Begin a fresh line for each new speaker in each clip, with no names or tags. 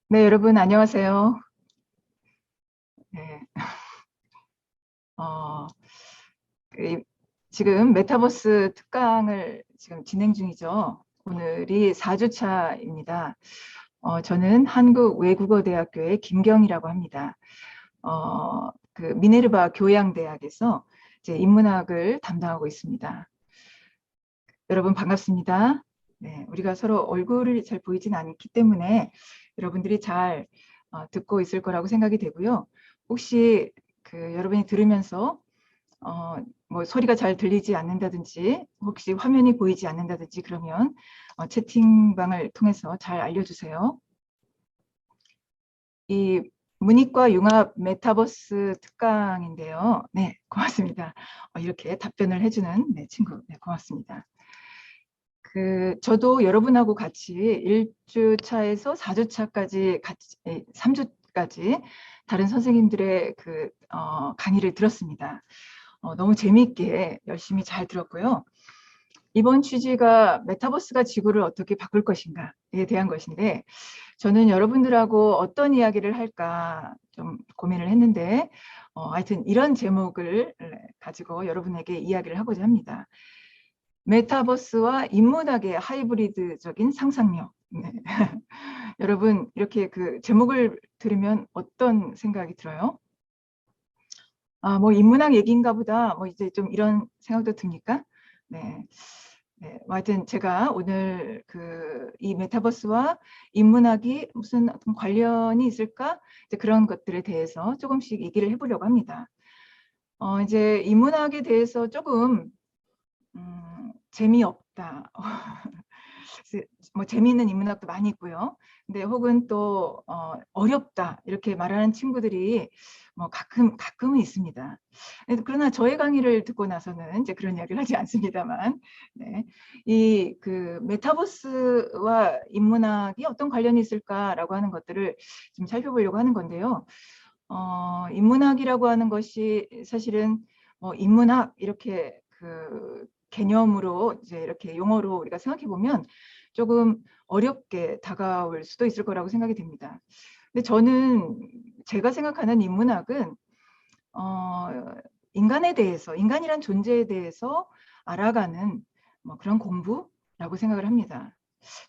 네, 여러분 안녕하세요. 네, 어, 이- 지금 메타버스 특강을 지금 진행 중이죠. 오늘이 4주차입니다. 저는 한국외국어대학교의 김경이라고 합니다. 그 미네르바 교양대학에서 이제 인문학을 담당하고 있습니다. 여러분 반갑습니다. 네, 우리가 서로 얼굴이 잘 보이진 않기 때문에 여러분들이 잘 듣고 있을 거라고 생각이 되고요. 혹시 그 여러분이 들으면서 뭐 소리가 잘 들리지 않는다든지 혹시 화면이 보이지 않는다든지 그러면 채팅방을 통해서 잘 알려주세요. 이 문이과 융합 메타버스 특강인데요. 네, 고맙습니다. 이렇게 답변을 해주는 네, 친구, 네, 고맙습니다. 저도 여러분하고 같이 1주차에서 4주차까지 같이, 3주까지 다른 선생님들의 강의를 들었습니다. 너무 재미있게 열심히 잘 들었고요. 이번 취지가 메타버스가 지구를 어떻게 바꿀 것인가에 대한 것인데, 저는 여러분들하고 어떤 이야기를 할까 좀 고민을 했는데, 하여튼 이런 제목을 가지고 여러분에게 이야기를 하고자 합니다. 메타버스와 인문학의 하이브리드적인 상상력. 네. 여러분 이렇게 그 제목을 들으면 어떤 생각이 들어요? 뭐 인문학 얘기인가 보다. 뭐 이제 좀 이런 생각도 듭니까? 네. 네. 하여튼 제가 오늘 이 메타버스와 인문학이 무슨 어떤 관련이 있을까? 이제 그런 것들에 대해서 조금씩 얘기를 해보려고 합니다. 이제 인문학에 대해서 조금 재미없다. 뭐 재미있는 인문학도 많이 있고요. 근데 혹은 또 어렵다 이렇게 말하는 친구들이 뭐 가끔은 있습니다. 그러나 저의 강의를 듣고 나서는 이제 그런 이야기를 하지 않습니다만, 네. 이 그 메타버스와 인문학이 어떤 관련이 있을까라고 하는 것들을 좀 살펴보려고 하는 건데요. 인문학이라고 하는 것이 사실은 뭐 인문학 이렇게 그 개념으로 이제 이렇게 용어로 우리가 생각해 보면 조금 어렵게 다가올 수도 있을 거라고 생각이 됩니다. 근데 저는 제가 생각하는 인문학은 어, 인간에 대해서, 인간이란 존재에 대해서 알아가는 뭐 그런 공부라고 생각을 합니다.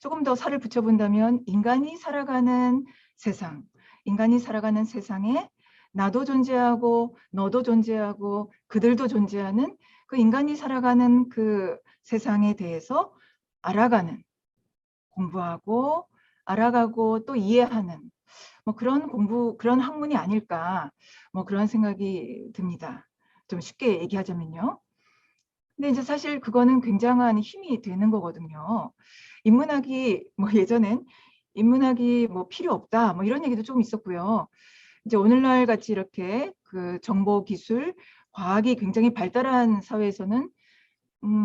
조금 더 살을 붙여본다면 인간이 살아가는 세상, 인간이 살아가는 세상에 나도 존재하고 너도 존재하고 그들도 존재하는 그 인간이 살아가는 그 세상에 대해서 알아가는, 공부하고 알아가고 또 이해하는 뭐 그런 그런 학문이 아닐까 뭐 그런 생각이 듭니다. 좀 쉽게 얘기하자면요. 근데 이제 사실 그거는 굉장한 힘이 되는 거거든요. 인문학이 뭐 예전엔 인문학이 뭐 필요 없다 뭐 이런 얘기도 좀 있었고요. 이제 오늘날 같이 이렇게 그 정보 기술, 과학이 굉장히 발달한 사회에서는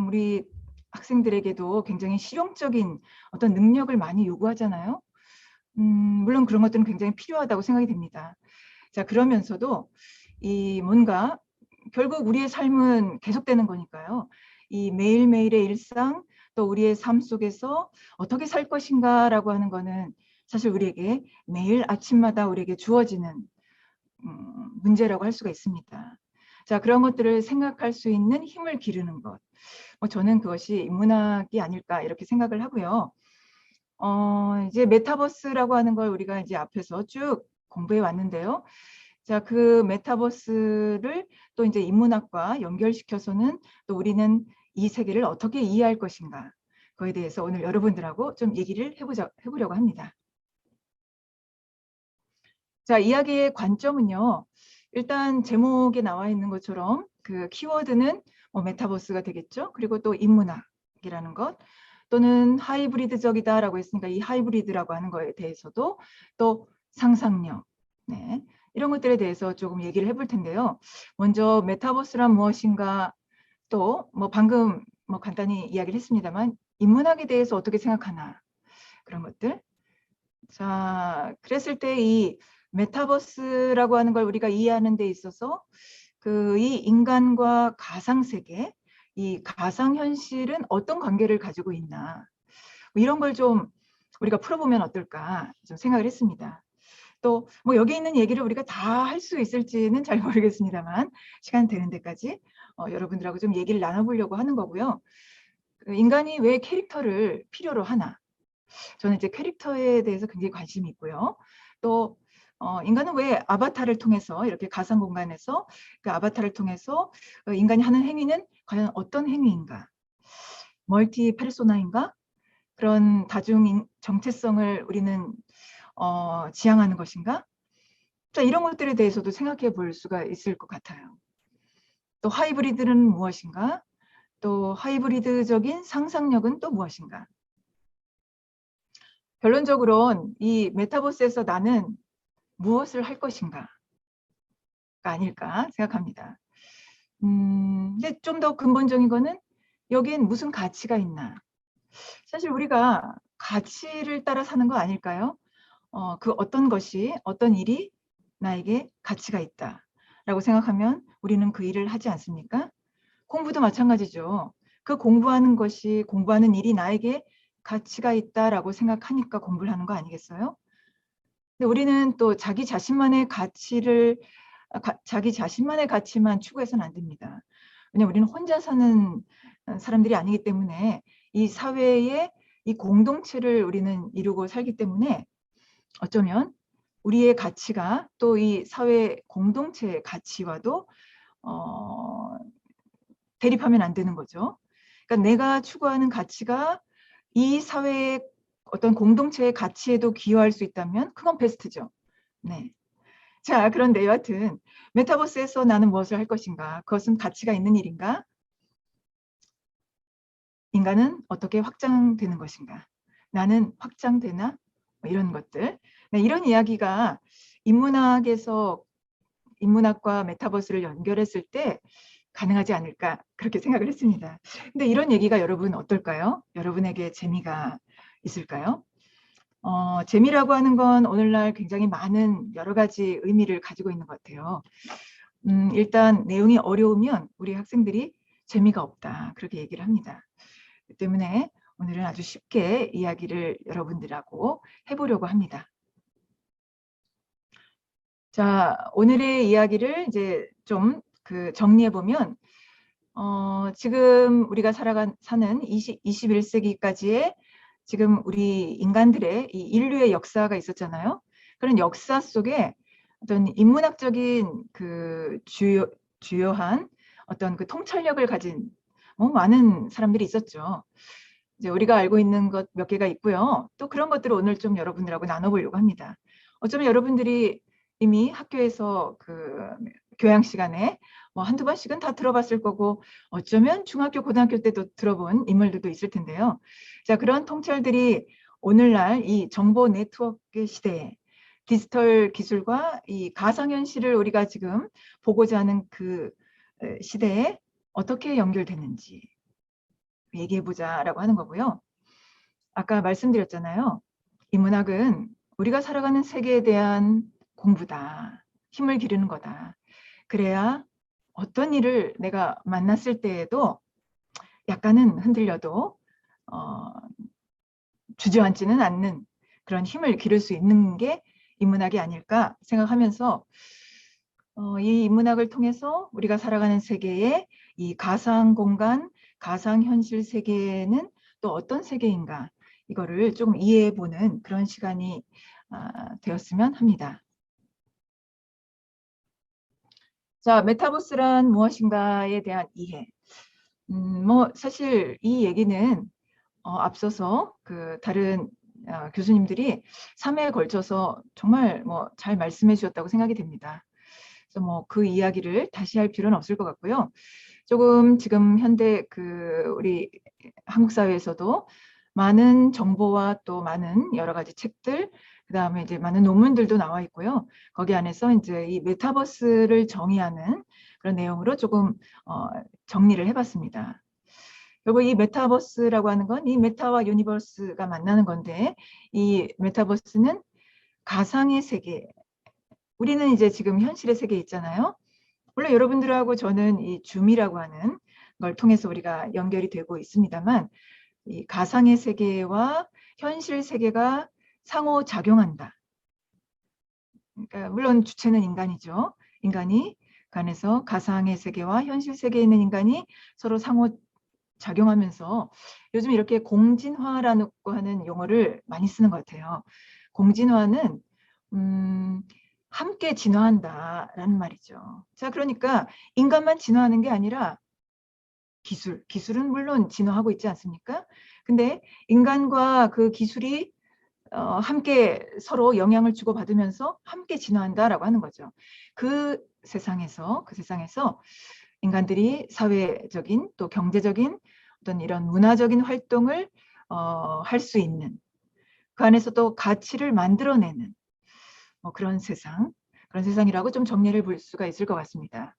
우리 학생들에게도 굉장히 실용적인 어떤 능력을 많이 요구하잖아요. 물론 그런 것들은 굉장히 필요하다고 생각이 됩니다. 자, 그러면서도 이 뭔가 결국 우리의 삶은 계속되는 거니까요. 이 매일매일의 일상 또 우리의 삶 속에서 어떻게 살 것인가라고 하는 거는 사실 우리에게 매일 아침마다 우리에게 주어지는 문제라고 할 수가 있습니다. 자, 그런 것들을 생각할 수 있는 힘을 기르는 것. 저는 그것이 인문학이 아닐까 이렇게 생각을 하고요. 이제 메타버스라고 하는 걸 우리가 이제 앞에서 쭉 공부해 왔는데요. 자, 그 메타버스를 또 이제 인문학과 연결시켜서는 또 우리는 이 세계를 어떻게 이해할 것인가. 그거에 대해서 오늘 여러분들하고 좀 얘기를 해보려고 합니다. 자, 이야기의 관점은요. 일단 제목에 나와 있는 것처럼 그 키워드는 뭐 메타버스가 되겠죠. 그리고 또 인문학이라는 것. 또는 하이브리드적이다라고 했으니까 이 하이브리드라고 하는 거에 대해서도 또 상상력, 네, 이런 것들에 대해서 조금 얘기를 해볼 텐데요. 먼저 메타버스란 무엇인가, 또 뭐 방금 뭐 간단히 이야기를 했습니다만 인문학에 대해서 어떻게 생각하나 그런 것들. 자, 그랬을 때 이 메타버스라고 하는 걸 우리가 이해하는 데 있어서 이 인간과 가상세계, 이 가상현실은 어떤 관계를 가지고 있나 뭐 이런 걸 좀 우리가 풀어보면 어떨까 좀 생각을 했습니다. 또 뭐 여기 있는 얘기를 우리가 다 할 수 있을지는 잘 모르겠습니다만 시간 되는 데까지 여러분들하고 좀 얘기를 나눠보려고 하는 거고요. 인간이 왜 캐릭터를 필요로 하나? 저는 이제 캐릭터에 대해서 굉장히 관심이 있고요. 또 인간은 왜 아바타를 통해서 이렇게 가상 공간에서 그 아바타를 통해서 인간이 하는 행위는 과연 어떤 행위인가? 멀티 페르소나인가? 그런 다중 정체성을 우리는 지향하는 것인가? 자, 이런 것들에 대해서도 생각해 볼 수가 있을 것 같아요. 또 하이브리드는 무엇인가? 또 하이브리드적인 상상력은 또 무엇인가? 결론적으로는 이 메타버스에서 나는 무엇을 할 것인가가 아닐까 생각합니다. 근데 좀 더 근본적인 거는 여기엔 무슨 가치가 있나? 사실 우리가 가치를 따라 사는 거 아닐까요? 그 어떤 것이, 어떤 일이 나에게 가치가 있다라고 생각하면 우리는 그 일을 하지 않습니까? 공부도 마찬가지죠. 그 공부하는 것이, 공부하는 일이 나에게 가치가 있다라고 생각하니까 공부를 하는 거 아니겠어요? 근데 우리는 또 자기 자신만의 가치만 추구해서는 안 됩니다. 왜냐하면 우리는 혼자 사는 사람들이 아니기 때문에 이 사회의 이 공동체를 우리는 이루고 살기 때문에 어쩌면 우리의 가치가 또 이 사회 공동체의 가치와도 대립하면 안 되는 거죠. 그러니까 내가 추구하는 가치가 이 사회의 어떤 공동체의 가치에도 기여할 수 있다면 그건 베스트죠. 네. 자, 그런데 여하튼 메타버스에서 나는 무엇을 할 것인가? 그것은 가치가 있는 일인가? 인간은 어떻게 확장되는 것인가? 나는 확장되나? 뭐 이런 것들. 네, 이런 이야기가 인문학과 메타버스를 연결했을 때 가능하지 않을까 그렇게 생각을 했습니다. 근데 이런 얘기가 여러분 어떨까요? 여러분에게 재미가 있을까요? 재미라고 하는 건 오늘날 굉장히 많은 여러 가지 의미를 가지고 있는 것 같아요. 일단 내용이 어려우면 우리 학생들이 재미가 없다 그렇게 얘기를 합니다. 그 때문에 오늘은 아주 쉽게 이야기를 여러분들하고 해보려고 합니다. 자, 오늘의 이야기를 이제 좀 정리해 보면 지금 우리가 사는 21세기까지의 지금 우리 인간들의 이 인류의 역사가 있었잖아요. 그런 역사 속에 어떤 인문학적인 주요한 어떤 그 통찰력을 가진 많은 사람들이 있었죠. 이제 우리가 알고 있는 것 몇 개가 있고요. 또 그런 것들을 오늘 좀 여러분들하고 나눠보려고 합니다. 어쩌면 여러분들이 이미 학교에서 교양 시간에 뭐 한두 번씩은 다 들어봤을 거고 어쩌면 중학교, 고등학교 때도 들어본 인물들도 있을 텐데요. 자, 그런 통찰들이 오늘날 이 정보 네트워크 시대에 디지털 기술과 이 가상현실을 우리가 지금 보고자 하는 그 시대에 어떻게 연결되는지 얘기해보자라고 하는 거고요. 아까 말씀드렸잖아요. 인문학은 우리가 살아가는 세계에 대한 공부다. 힘을 기르는 거다. 그래야 어떤 일을 내가 만났을 때에도 약간은 흔들려도 주저앉지는 않는 그런 힘을 기를 수 있는 게 인문학이 아닐까 생각하면서 이 인문학을 통해서 우리가 살아가는 세계의 이 가상 공간, 가상 현실 세계는 또 어떤 세계인가 이거를 조금 이해해보는 그런 시간이 되었으면 합니다. 자, 메타버스란 무엇인가에 대한 이해. 뭐 사실 이 얘기는 앞서서 다른 교수님들이 3회에 걸쳐서 정말 뭐 잘 말씀해 주셨다고 생각이 됩니다. 그래서 뭐 그 이야기를 다시 할 필요는 없을 것 같고요. 조금 지금 현대 우리 한국 사회에서도 많은 정보와 또 많은 여러 가지 책들, 그다음에 이제 많은 논문들도 나와 있고요. 거기 안에서 이제 이 메타버스를 정의하는 그런 내용으로 조금 정리를 해봤습니다. 그리고 이 메타버스라고 하는 건 이 메타와 유니버스가 만나는 건데 이 메타버스는 가상의 세계, 우리는 이제 지금 현실의 세계에 있잖아요. 물론 여러분들하고 저는 이 줌이라고 하는 걸 통해서 우리가 연결이 되고 있습니다만 이 가상의 세계와 현실 세계가 상호작용한다. 그러니까 물론 주체는 인간이죠. 인간이 간에서 가상의 세계와 현실 세계에 있는 인간이 서로 상호작용하면서 요즘 이렇게 공진화라고 하는 용어를 많이 쓰는 것 같아요. 공진화는 함께 진화한다라는 말이죠. 자, 그러니까 인간만 진화하는 게 아니라 기술은 물론 진화하고 있지 않습니까? 근데 인간과 그 기술이 함께 서로 영향을 주고받으면서 함께 진화한다라고 하는 거죠. 그 세상에서 인간들이 사회적인 또 경제적인 어떤 이런 문화적인 활동을 할 수 있는, 그 안에서 또 가치를 만들어내는 그런 세상이라고 좀 정리를 볼 수가 있을 것 같습니다.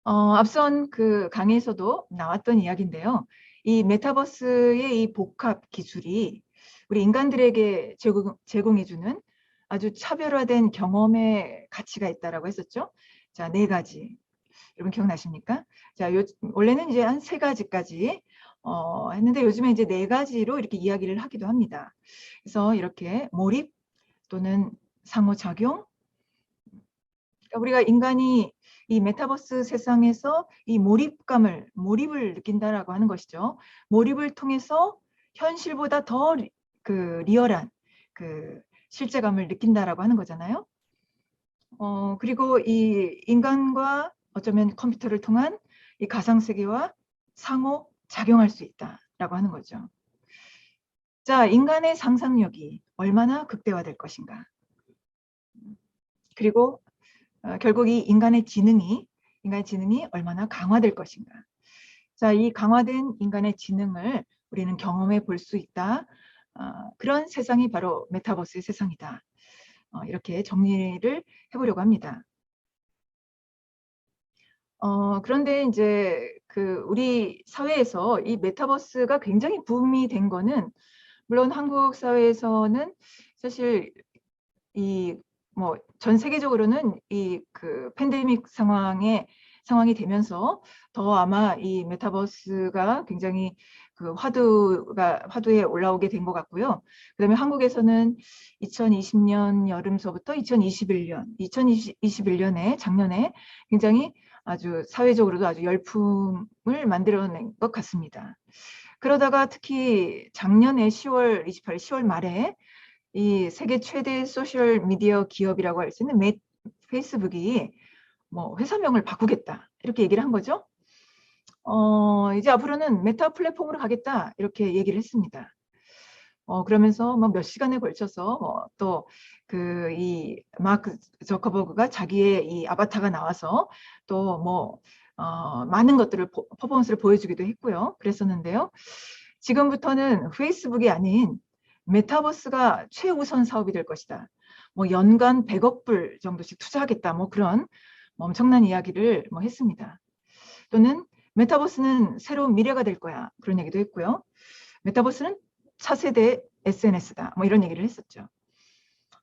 앞선 그 강의에서도 나왔던 이야기인데요. 이 메타버스의 이 복합 기술이 우리 인간들에게 제공해주는 아주 차별화된 경험의 가치가 있다라고 했었죠. 자, 4가지. 여러분 기억나십니까? 자, 원래는 이제 한 3가지까지 했는데 요즘에 이제 4가지로 이렇게 이야기를 하기도 합니다. 그래서 이렇게 몰입 또는 상호작용, 그러니까 우리가 인간이 이 메타버스 세상에서 이 몰입을 느낀다라고 하는 것이죠. 몰입을 통해서 현실보다 더 그 리얼한 그 실제감을 느낀다라고 하는 거잖아요. 그리고 이 인간과 어쩌면 컴퓨터를 통한 이 가상세계와 상호 작용할 수 있다라고 하는 거죠. 자, 인간의 상상력이 얼마나 극대화될 것인가. 그리고 결국 이 인간의 지능이 얼마나 강화될 것인가. 자, 이 강화된 인간의 지능을 우리는 경험해 볼 수 있다. 그런 세상이 바로 메타버스의 세상이다. 이렇게 정리를 해보려고 합니다. 그런데 이제 그 우리 사회에서 이 메타버스가 굉장히 붐이 된 거는 물론 한국 사회에서는 사실 이 뭐 전 세계적으로는 이 그 팬데믹 상황이 되면서 더 아마 이 메타버스가 굉장히 그 화두에 올라오게 된 것 같고요. 그다음에 한국에서는 2020년 여름서부터 2021년에 작년에 굉장히 아주 사회적으로도 아주 열풍을 만들어낸 것 같습니다. 그러다가 특히 작년에 10월 말에 이 세계 최대 소셜 미디어 기업이라고 할 수 있는 페이스북이 뭐 회사명을 바꾸겠다 이렇게 얘기를 한 거죠. 이제 앞으로는 메타 플랫폼으로 가겠다 이렇게 얘기를 했습니다. 그러면서 뭐 몇 시간에 걸쳐서 또 그 이 마크 저커버그가 자기의 이 아바타가 나와서 또 뭐 많은 것들을 퍼포먼스를 보여주기도 했고요. 그랬었는데요. 지금부터는 페이스북이 아닌 메타버스가 최우선 사업이 될 것이다. 뭐 연간 100억 불 정도씩 투자하겠다. 뭐 그런 엄청난 이야기를 뭐 했습니다. 또는 메타버스는 새로운 미래가 될 거야. 그런 얘기도 했고요. 메타버스는 차세대 SNS다. 뭐 이런 얘기를 했었죠.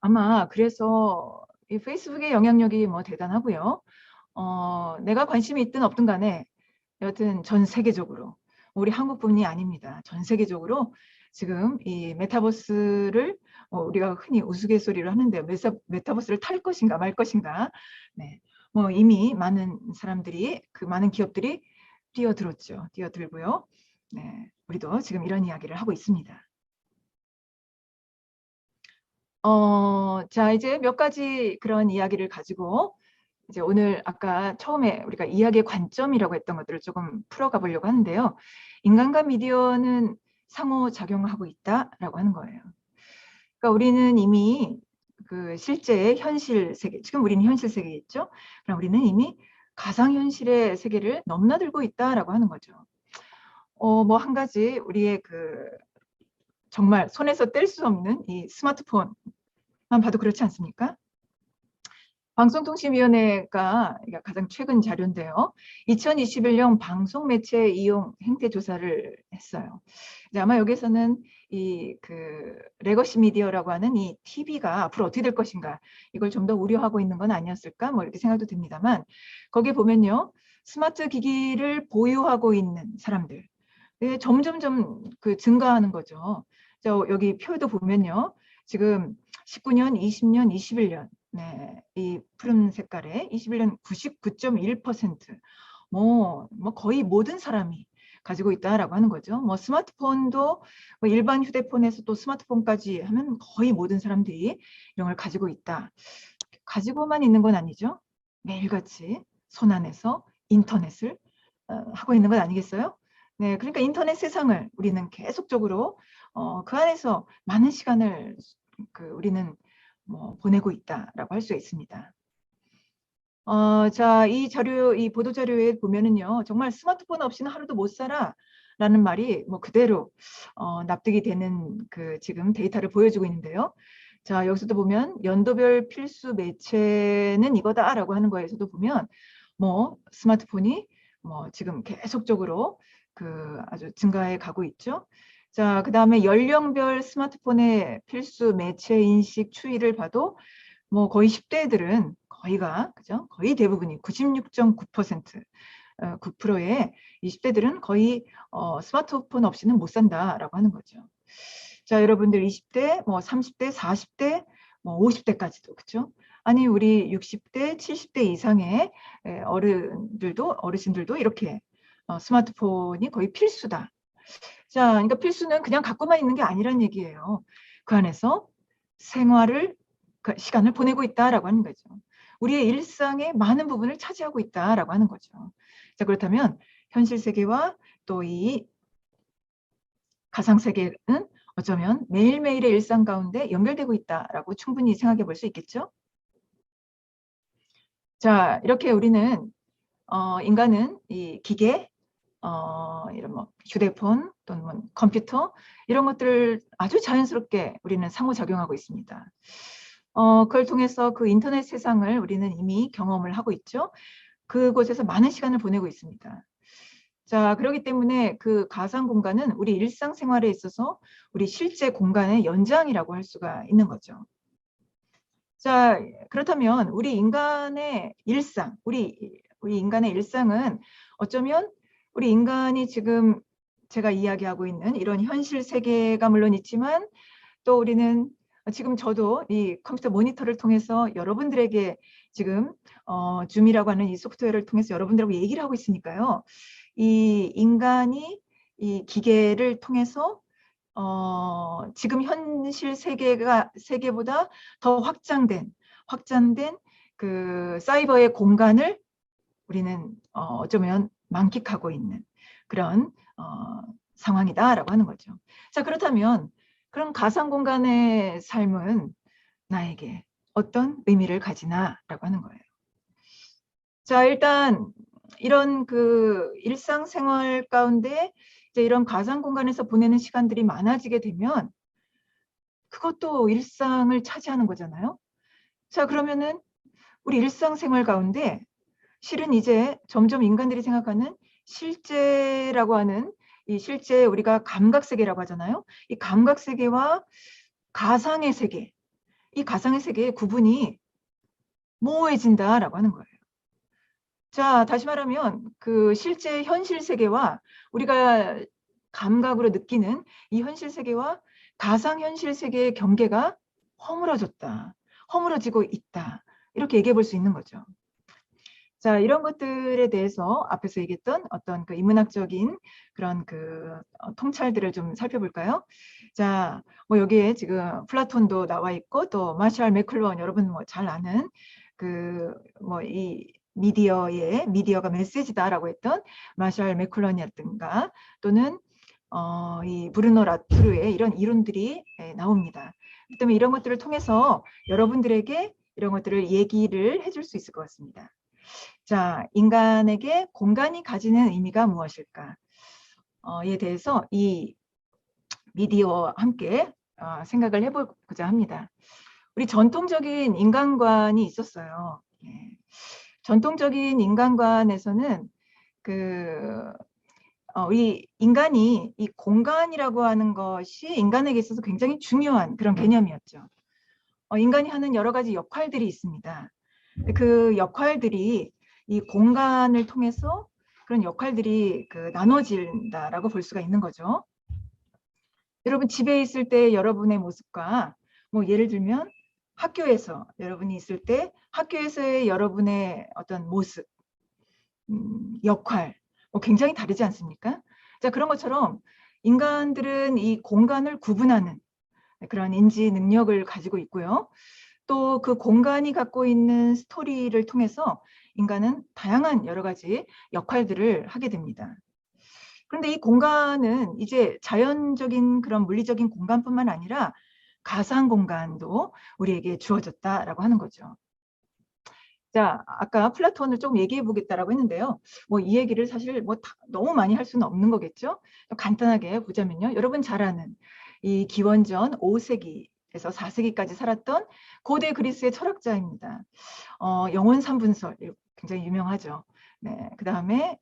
아마 그래서 이 페이스북의 영향력이 뭐 대단하고요. 내가 관심이 있든 없든 간에 여튼 전 세계적으로 우리 한국뿐이 아닙니다. 전 세계적으로 지금 이 메타버스를 우리가 흔히 우스갯소리로 하는데 메타버스를 탈 것인가 말 것인가. 네. 뭐 이미 많은 사람들이 많은 기업들이 뛰어들고요. 네. 우리도 지금 이런 이야기를 하고 있습니다. 자, 이제 몇 가지 그런 이야기를 가지고 이제 오늘 아까 처음에 우리가 이야기의 관점이라고 했던 것들을 조금 풀어가 보려고 하는데요. 인간과 미디어는 상호작용하고 있다라고 하는 거예요. 그러니까 우리는 이미 그 실제의 현실 세계, 지금 우리는 현실 세계에 있죠. 그럼 우리는 이미 가상현실의 세계를 넘나들고 있다라고 하는 거죠. 뭐 한 가지 우리의 그 정말 손에서 뗄 수 없는 이 스마트폰만 봐도 그렇지 않습니까? 방송통신위원회가 가장 최근 자료인데요. 2021년 방송 매체 이용 행태 조사를 했어요. 아마 여기서는 이 그 레거시 미디어라고 하는 이 TV가 앞으로 어떻게 될 것인가 이걸 좀 더 우려하고 있는 건 아니었을까 뭐 이렇게 생각도 듭니다만 거기에 보면요. 스마트 기기를 보유하고 있는 사람들 예, 점점점 그 증가하는 거죠. 여기 표도 보면요. 지금 19년, 20년, 21년. 네, 이 푸른 색깔에 21년 99.1%. 뭐 거의 모든 사람이 가지고 있다라고 하는 거죠. 뭐 스마트폰도 뭐 일반 휴대폰에서 또 스마트폰까지 하면 거의 모든 사람들이 이런 걸 가지고 있다. 가지고만 있는 건 아니죠. 매일같이 손 안에서 인터넷을 하고 있는 건 아니겠어요? 네, 그러니까 인터넷 세상을 우리는 계속적으로 그 안에서 많은 시간을 우리는 뭐 보내고 있다라고 할 수 있습니다. 자, 이 보도 자료에 보면은요, 정말 스마트폰 없이는 하루도 못 살아라는 말이 뭐 그대로 납득이 되는 그 지금 데이터를 보여주고 있는데요. 자, 여기서도 보면 연도별 필수 매체는 이거다라고 하는 거에서도 보면 뭐 스마트폰이 뭐 지금 계속적으로 아주 증가해 가고 있죠. 자, 그다음에 연령별 스마트폰의 필수 매체 인식 추이를 봐도 뭐 거의 10대들은 거의가 그죠? 거의 대부분이 96.9% 9%의 20대들은 거의 스마트폰 없이는 못 산다라고 하는 거죠. 자, 여러분들 20대, 뭐 30대, 40대, 뭐 50대까지도 그렇죠? 아니 우리 60대, 70대 이상의 어르신들도 이렇게 스마트폰이 거의 필수다. 자, 그러니까 필수는 그냥 갖고만 있는 게 아니란 얘기예요. 그 안에서 시간을 보내고 있다라고 하는 거죠. 우리의 일상의 많은 부분을 차지하고 있다라고 하는 거죠. 자, 그렇다면 현실 세계와 또 이 가상 세계는 어쩌면 매일매일의 일상 가운데 연결되고 있다라고 충분히 생각해 볼 수 있겠죠. 자, 이렇게 우리는 인간은 이 기계, 이런 뭐 휴대폰 또는 뭐 컴퓨터 이런 것들을 아주 자연스럽게 우리는 상호작용하고 있습니다. 그걸 통해서 그 인터넷 세상을 우리는 이미 경험을 하고 있죠. 그곳에서 많은 시간을 보내고 있습니다. 자, 그렇기 때문에 그 가상 공간은 우리 일상생활에 있어서 우리 실제 공간의 연장이라고 할 수가 있는 거죠. 자, 그렇다면 우리 인간의 일상, 우리 인간의 일상은 어쩌면 우리 인간이 지금 제가 이야기하고 있는 이런 현실 세계가 물론 있지만 또 우리는 지금 저도 이 컴퓨터 모니터를 통해서 여러분들에게 지금 줌이라고 하는 이 소프트웨어를 통해서 여러분들하고 얘기를 하고 있으니까요. 이 인간이 이 기계를 통해서 지금 현실 세계보다 더 확장된 그 사이버의 공간을 우리는 어쩌면 만끽하고 있는 그런 상황이다라고 하는 거죠. 자, 그렇다면 그런 가상 공간의 삶은 나에게 어떤 의미를 가지나라고 하는 거예요. 자, 일단 이런 그 일상생활 가운데 이제 이런 가상 공간에서 보내는 시간들이 많아지게 되면 그것도 일상을 차지하는 거잖아요. 자, 그러면은 우리 일상생활 가운데 실은 이제 점점 인간들이 생각하는 실제라고 하는 이 실제 우리가 감각세계라고 하잖아요. 이 감각세계와 가상의 세계, 이 가상의 세계의 구분이 모호해진다라고 하는 거예요. 자, 다시 말하면 그 실제 현실 세계와 우리가 감각으로 느끼는 이 현실 세계와 가상 현실 세계의 경계가 허물어졌다. 허물어지고 있다. 이렇게 얘기해 볼 수 있는 거죠. 자, 이런 것들에 대해서 앞에서 얘기했던 어떤 그 인문학적인 그런 그 통찰들을 좀 살펴볼까요? 자, 뭐 여기에 지금 플라톤도 나와 있고 또 마샬 맥클루언 여러분 뭐 잘 아는 그 뭐 이 미디어가 메시지다라고 했던 마샬 맥클루언이었든가 또는 이 브루노 라투르의 이런 이론들이 나옵니다. 그다음에 이런 것들을 통해서 여러분들에게 이런 것들을 얘기를 해줄 수 있을 것 같습니다. 자, 인간에게 공간이 가지는 의미가 무엇일까? 에 대해서 이 미디어와 함께 생각을 해보고자 합니다. 우리 전통적인 인간관이 있었어요. 예. 전통적인 인간관에서는 우리 인간이 이 공간이라고 하는 것이 인간에게 있어서 굉장히 중요한 그런 개념이었죠. 인간이 하는 여러 가지 역할들이 있습니다. 그 역할들이 이 공간을 통해서 그런 역할들이 나눠진다라고 볼 수가 있는 거죠. 여러분 집에 있을 때 여러분의 모습과 뭐 예를 들면 학교에서 여러분이 있을 때 학교에서의 여러분의 어떤 모습, 역할 굉장히 다르지 않습니까? 자, 그런 것처럼 인간들은 이 공간을 구분하는 그런 인지 능력을 가지고 있고요. 또 그 공간이 갖고 있는 스토리를 통해서 인간은 다양한 여러 가지 역할들을 하게 됩니다. 그런데 이 공간은 이제 자연적인 그런 물리적인 공간뿐만 아니라 가상 공간도 우리에게 주어졌다라고 하는 거죠. 자, 아까 플라톤을 좀 얘기해 보겠다라고 했는데요. 뭐 이 얘기를 사실 너무 많이 할 수는 없는 거겠죠. 간단하게 보자면요. 여러분 잘 아는 이 기원전 5세기에서 4세기까지 살았던 고대 그리스의 철학자입니다. 영혼 삼분설 굉장히 유명하죠. 네, 그 다음에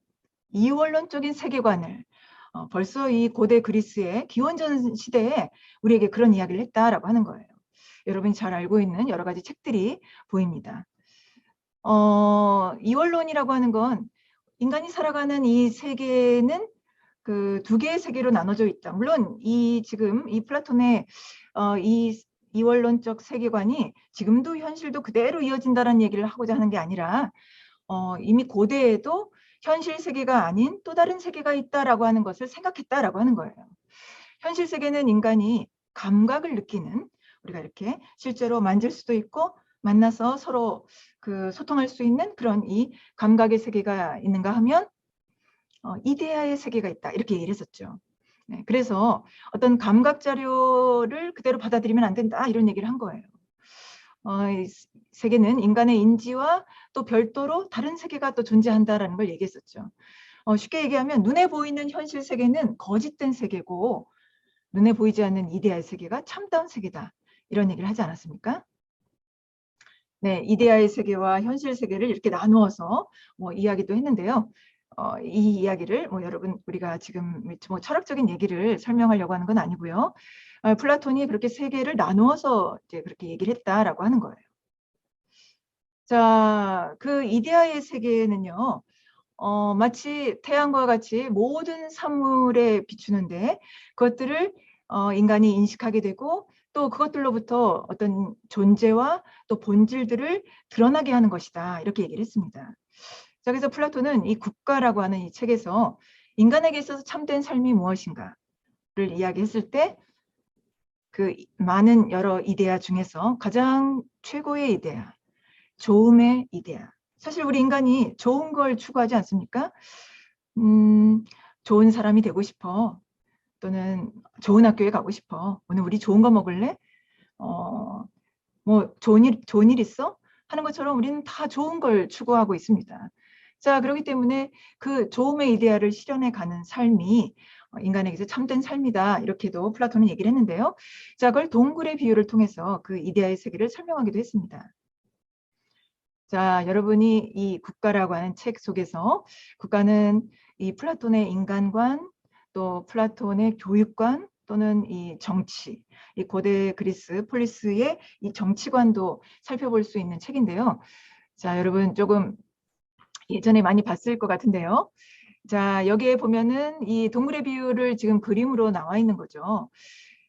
이원론적인 세계관을 벌써 이 고대 그리스의 기원전 시대에 우리에게 그런 이야기를 했다라고 하는 거예요. 여러분이 잘 알고 있는 여러 가지 책들이 보입니다. 이원론이라고 하는 건 인간이 살아가는 이 세계는 그 두 개의 세계로 나눠져 있다. 물론 지금 이 플라톤의 이 이원론적 세계관이 지금도 현실도 그대로 이어진다는 얘기를 하고자 하는 게 아니라 이미 고대에도 현실 세계가 아닌 또 다른 세계가 있다라고 하는 것을 생각했다라고 하는 거예요. 현실 세계는 인간이 감각을 느끼는, 우리가 이렇게 실제로 만질 수도 있고 만나서 서로 소통할 수 있는 그런 이 감각의 세계가 있는가 하면 이데아의 세계가 있다, 이렇게 얘기를 했었죠. 네, 그래서 어떤 감각 자료를 그대로 받아들이면 안 된다, 이런 얘기를 한 거예요. 이 세계는 인간의 인지와 또 별도로 다른 세계가 또 존재한다라는 걸 얘기했었죠. 쉽게 얘기하면 눈에 보이는 현실 세계는 거짓된 세계고 눈에 보이지 않는 이데아의 세계가 참다운 세계다, 이런 얘기를 하지 않았습니까? 네, 이데아의 세계와 현실 세계를 이렇게 나누어서 이야기도 했는데요. 이 이야기를 여러분 우리가 지금 철학적인 얘기를 설명하려고 하는 건 아니고요. 플라톤이 그렇게 세계를 나누어서 이제 그렇게 얘기를 했다라고 하는 거예요. 자, 그 이데아의 세계는요, 마치 태양과 같이 모든 사물에 비추는데 그것들을 인간이 인식하게 되고 또 그것들로부터 어떤 존재와 또 본질들을 드러나게 하는 것이다, 이렇게 얘기를 했습니다. 자, 그래서 플라톤은 이 국가라고 하는 이 책에서 인간에게 있어서 참된 삶이 무엇인가를 이야기했을 때 그 많은 여러 이데아 중에서 가장 최고의 이데아, 좋음의 이데아. 사실 우리 인간이 좋은 걸 추구하지 않습니까? 좋은 사람이 되고 싶어. 또는 좋은 학교에 가고 싶어. 오늘 우리 좋은 거 먹을래? 뭐 좋은 일 있어? 하는 것처럼 우리는 다 좋은 걸 추구하고 있습니다. 자, 그렇기 때문에 그 좋음의 이데아를 실현해 가는 삶이 인간에게서 참된 삶이다, 이렇게도 플라톤은 얘기를 했는데요. 자, 그걸 동굴의 비유를 통해서 그 이데아의 세계를 설명하기도 했습니다. 자, 여러분이 이 국가라고 하는 책 속에서 국가는 이 플라톤의 인간관, 또 플라톤의 교육관, 또는 이 정치, 이 고대 그리스 폴리스의 이 정치관도 살펴볼 수 있는 책인데요. 자, 여러분 조금 예전에 많이 봤을 것 같은데요. 자, 여기에 보면은 이 동물의 비유를 지금 그림으로 나와 있는 거죠.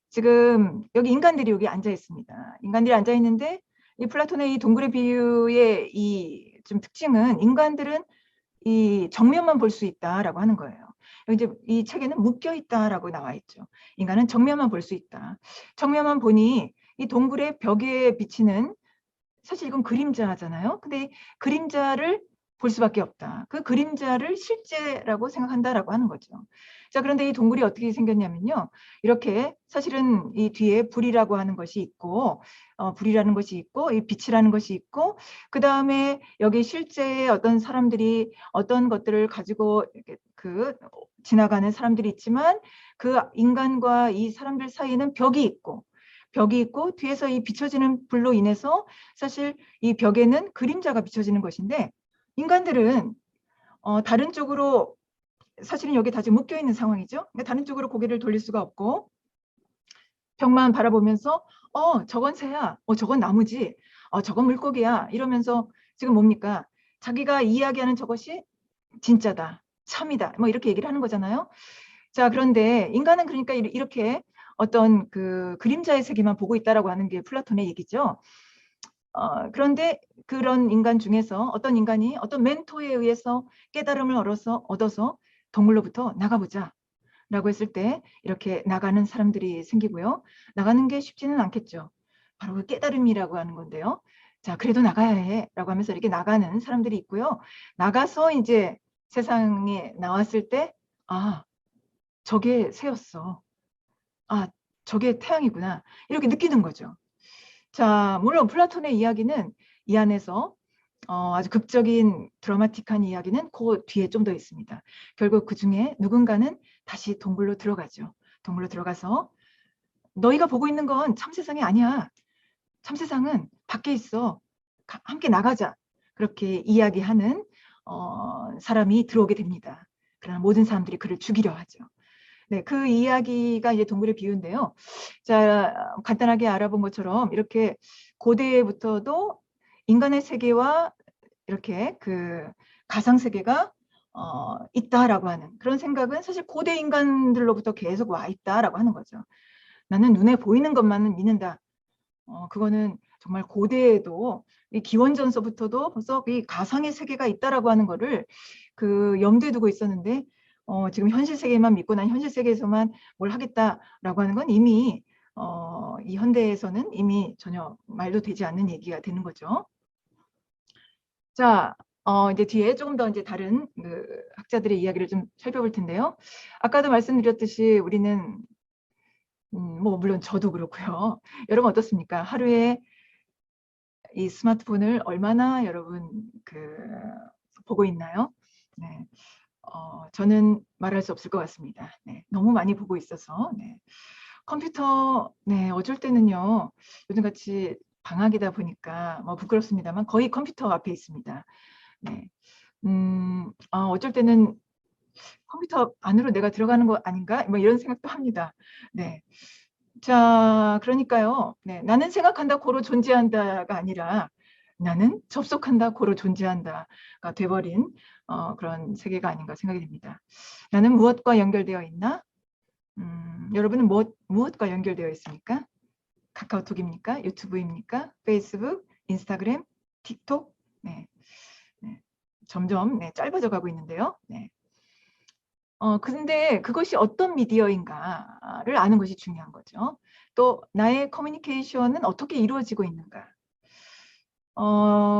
지금 여기 인간들이 여기 앉아 있습니다. 인간들이 앉아 있는데 이 플라톤의 이 동굴의 비유의 이 좀 특징은 인간들은 이 정면만 볼 수 있다라고 하는 거예요. 이제 이 책에는 묶여 있다라고 나와 있죠. 인간은 정면만 볼 수 있다. 정면만 보니 이 동굴의 벽에 비치는, 사실 이건 그림자잖아요. 근데 그림자를 볼 수밖에 없다. 그 그림자를 실제라고 생각한다라고 하는 거죠. 자, 그런데 이 동굴이 어떻게 생겼냐면요. 이렇게 사실은 이 뒤에 불이라고 하는 것이 있고, 불이라는 것이 있고, 이 빛이라는 것이 있고, 그 다음에 여기 실제 어떤 사람들이 어떤 것들을 가지고 이렇게 지나가는 사람들이 있지만 그 인간과 이 사람들 사이에는 벽이 있고, 뒤에서 이 비춰지는 불로 인해서 사실 이 벽에는 그림자가 비춰지는 것인데, 인간들은 다른 쪽으로, 사실은 여기 다 지금 묶여 있는 상황이죠. 그러니까 다른 쪽으로 고개를 돌릴 수가 없고 벽만 바라보면서 저건 새야, 저건 나무지, 저건 물고기야, 이러면서 지금 뭡니까? 자기가 이야기하는 저것이 진짜다, 참이다. 뭐 이렇게 얘기를 하는 거잖아요. 자, 그런데 인간은 그러니까 이렇게 어떤 그 그림자의 세계만 보고 있다라고 하는 게 플라톤의 얘기죠. 그런데 그런 인간 중에서 어떤 인간이 어떤 멘토에 의해서 깨달음을 얻어서 동물로부터 나가보자 라고 했을 때 이렇게 나가는 사람들이 생기고요. 나가는 게 쉽지는 않겠죠. 바로 그 깨달음이라고 하는 건데요. 자, 그래도 나가야 해 라고 하면서 이렇게 나가는 사람들이 있고요. 나가서 이제 세상에 나왔을 때, 아, 저게 새였어. 아, 저게 태양이구나. 이렇게 느끼는 거죠. 자, 물론 플라톤의 이야기는 이 안에서 아주 극적인 드라마틱한 이야기는 그 뒤에 좀 더 있습니다. 결국 그 중에 누군가는 다시 동굴로 들어가죠. 동굴로 들어가서 너희가 보고 있는 건 참세상이 아니야. 참세상은 밖에 있어. 함께 나가자. 그렇게 이야기하는 사람이 들어오게 됩니다. 그러나 모든 사람들이 그를 죽이려 하죠. 네, 그 이야기가 이제 동굴의 비유인데요. 자, 간단하게 알아본 것처럼 이렇게 고대부터도 인간의 세계와 이렇게 그 가상 세계가 있다라고 하는 그런 생각은 사실 고대 인간들로부터 계속 와 있다라고 하는 거죠. 나는 눈에 보이는 것만은 믿는다. 그거는 정말 고대에도 이 기원전서부터도 벌써 이 가상의 세계가 있다라고 하는 거를 그 염두에 두고 있었는데 지금 현실 세계만 믿고 난 현실 세계에서만 뭘 하겠다라고 하는 건 이미 이 현대에서는 이미 전혀 말도 되지 않는 얘기가 되는 거죠. 자, 이제 뒤에 조금 더 이제 다른 그 학자들의 이야기를 좀 살펴볼 텐데요. 아까도 말씀드렸듯이 우리는 뭐 물론 저도 그렇고요. 여러분 어떻습니까? 하루에 이 스마트폰을 얼마나 여러분 그 보고 있나요? 네. 저는 말할 수 없을 것 같습니다. 네. 너무 많이 보고 있어서. 네. 컴퓨터, 네, 어쩔 때는요, 요즘같이 방학이다 보니까 뭐 부끄럽습니다만 거의 컴퓨터 앞에 있습니다. 네. 어쩔 때는 컴퓨터 안으로 내가 들어가는 거 아닌가? 뭐 이런 생각도 합니다. 네. 자, 그러니까요. 네, 나는 생각한다, 고로 존재한다가 아니라 나는 접속한다, 고로 존재한다가 돼버린 그런 세계가 아닌가 생각이 듭니다. 나는 무엇과 연결되어 있나? 여러분은 무엇과 연결되어 있습니까? 카카오톡입니까? 유튜브입니까? 페이스북, 인스타그램, 틱톡? 네, 네. 점점 네, 짧아져 가고 있는데요. 네. 근데 그것이 어떤 미디어인가를 아는 것이 중요한 거죠. 또 나의 커뮤니케이션은 어떻게 이루어지고 있는가.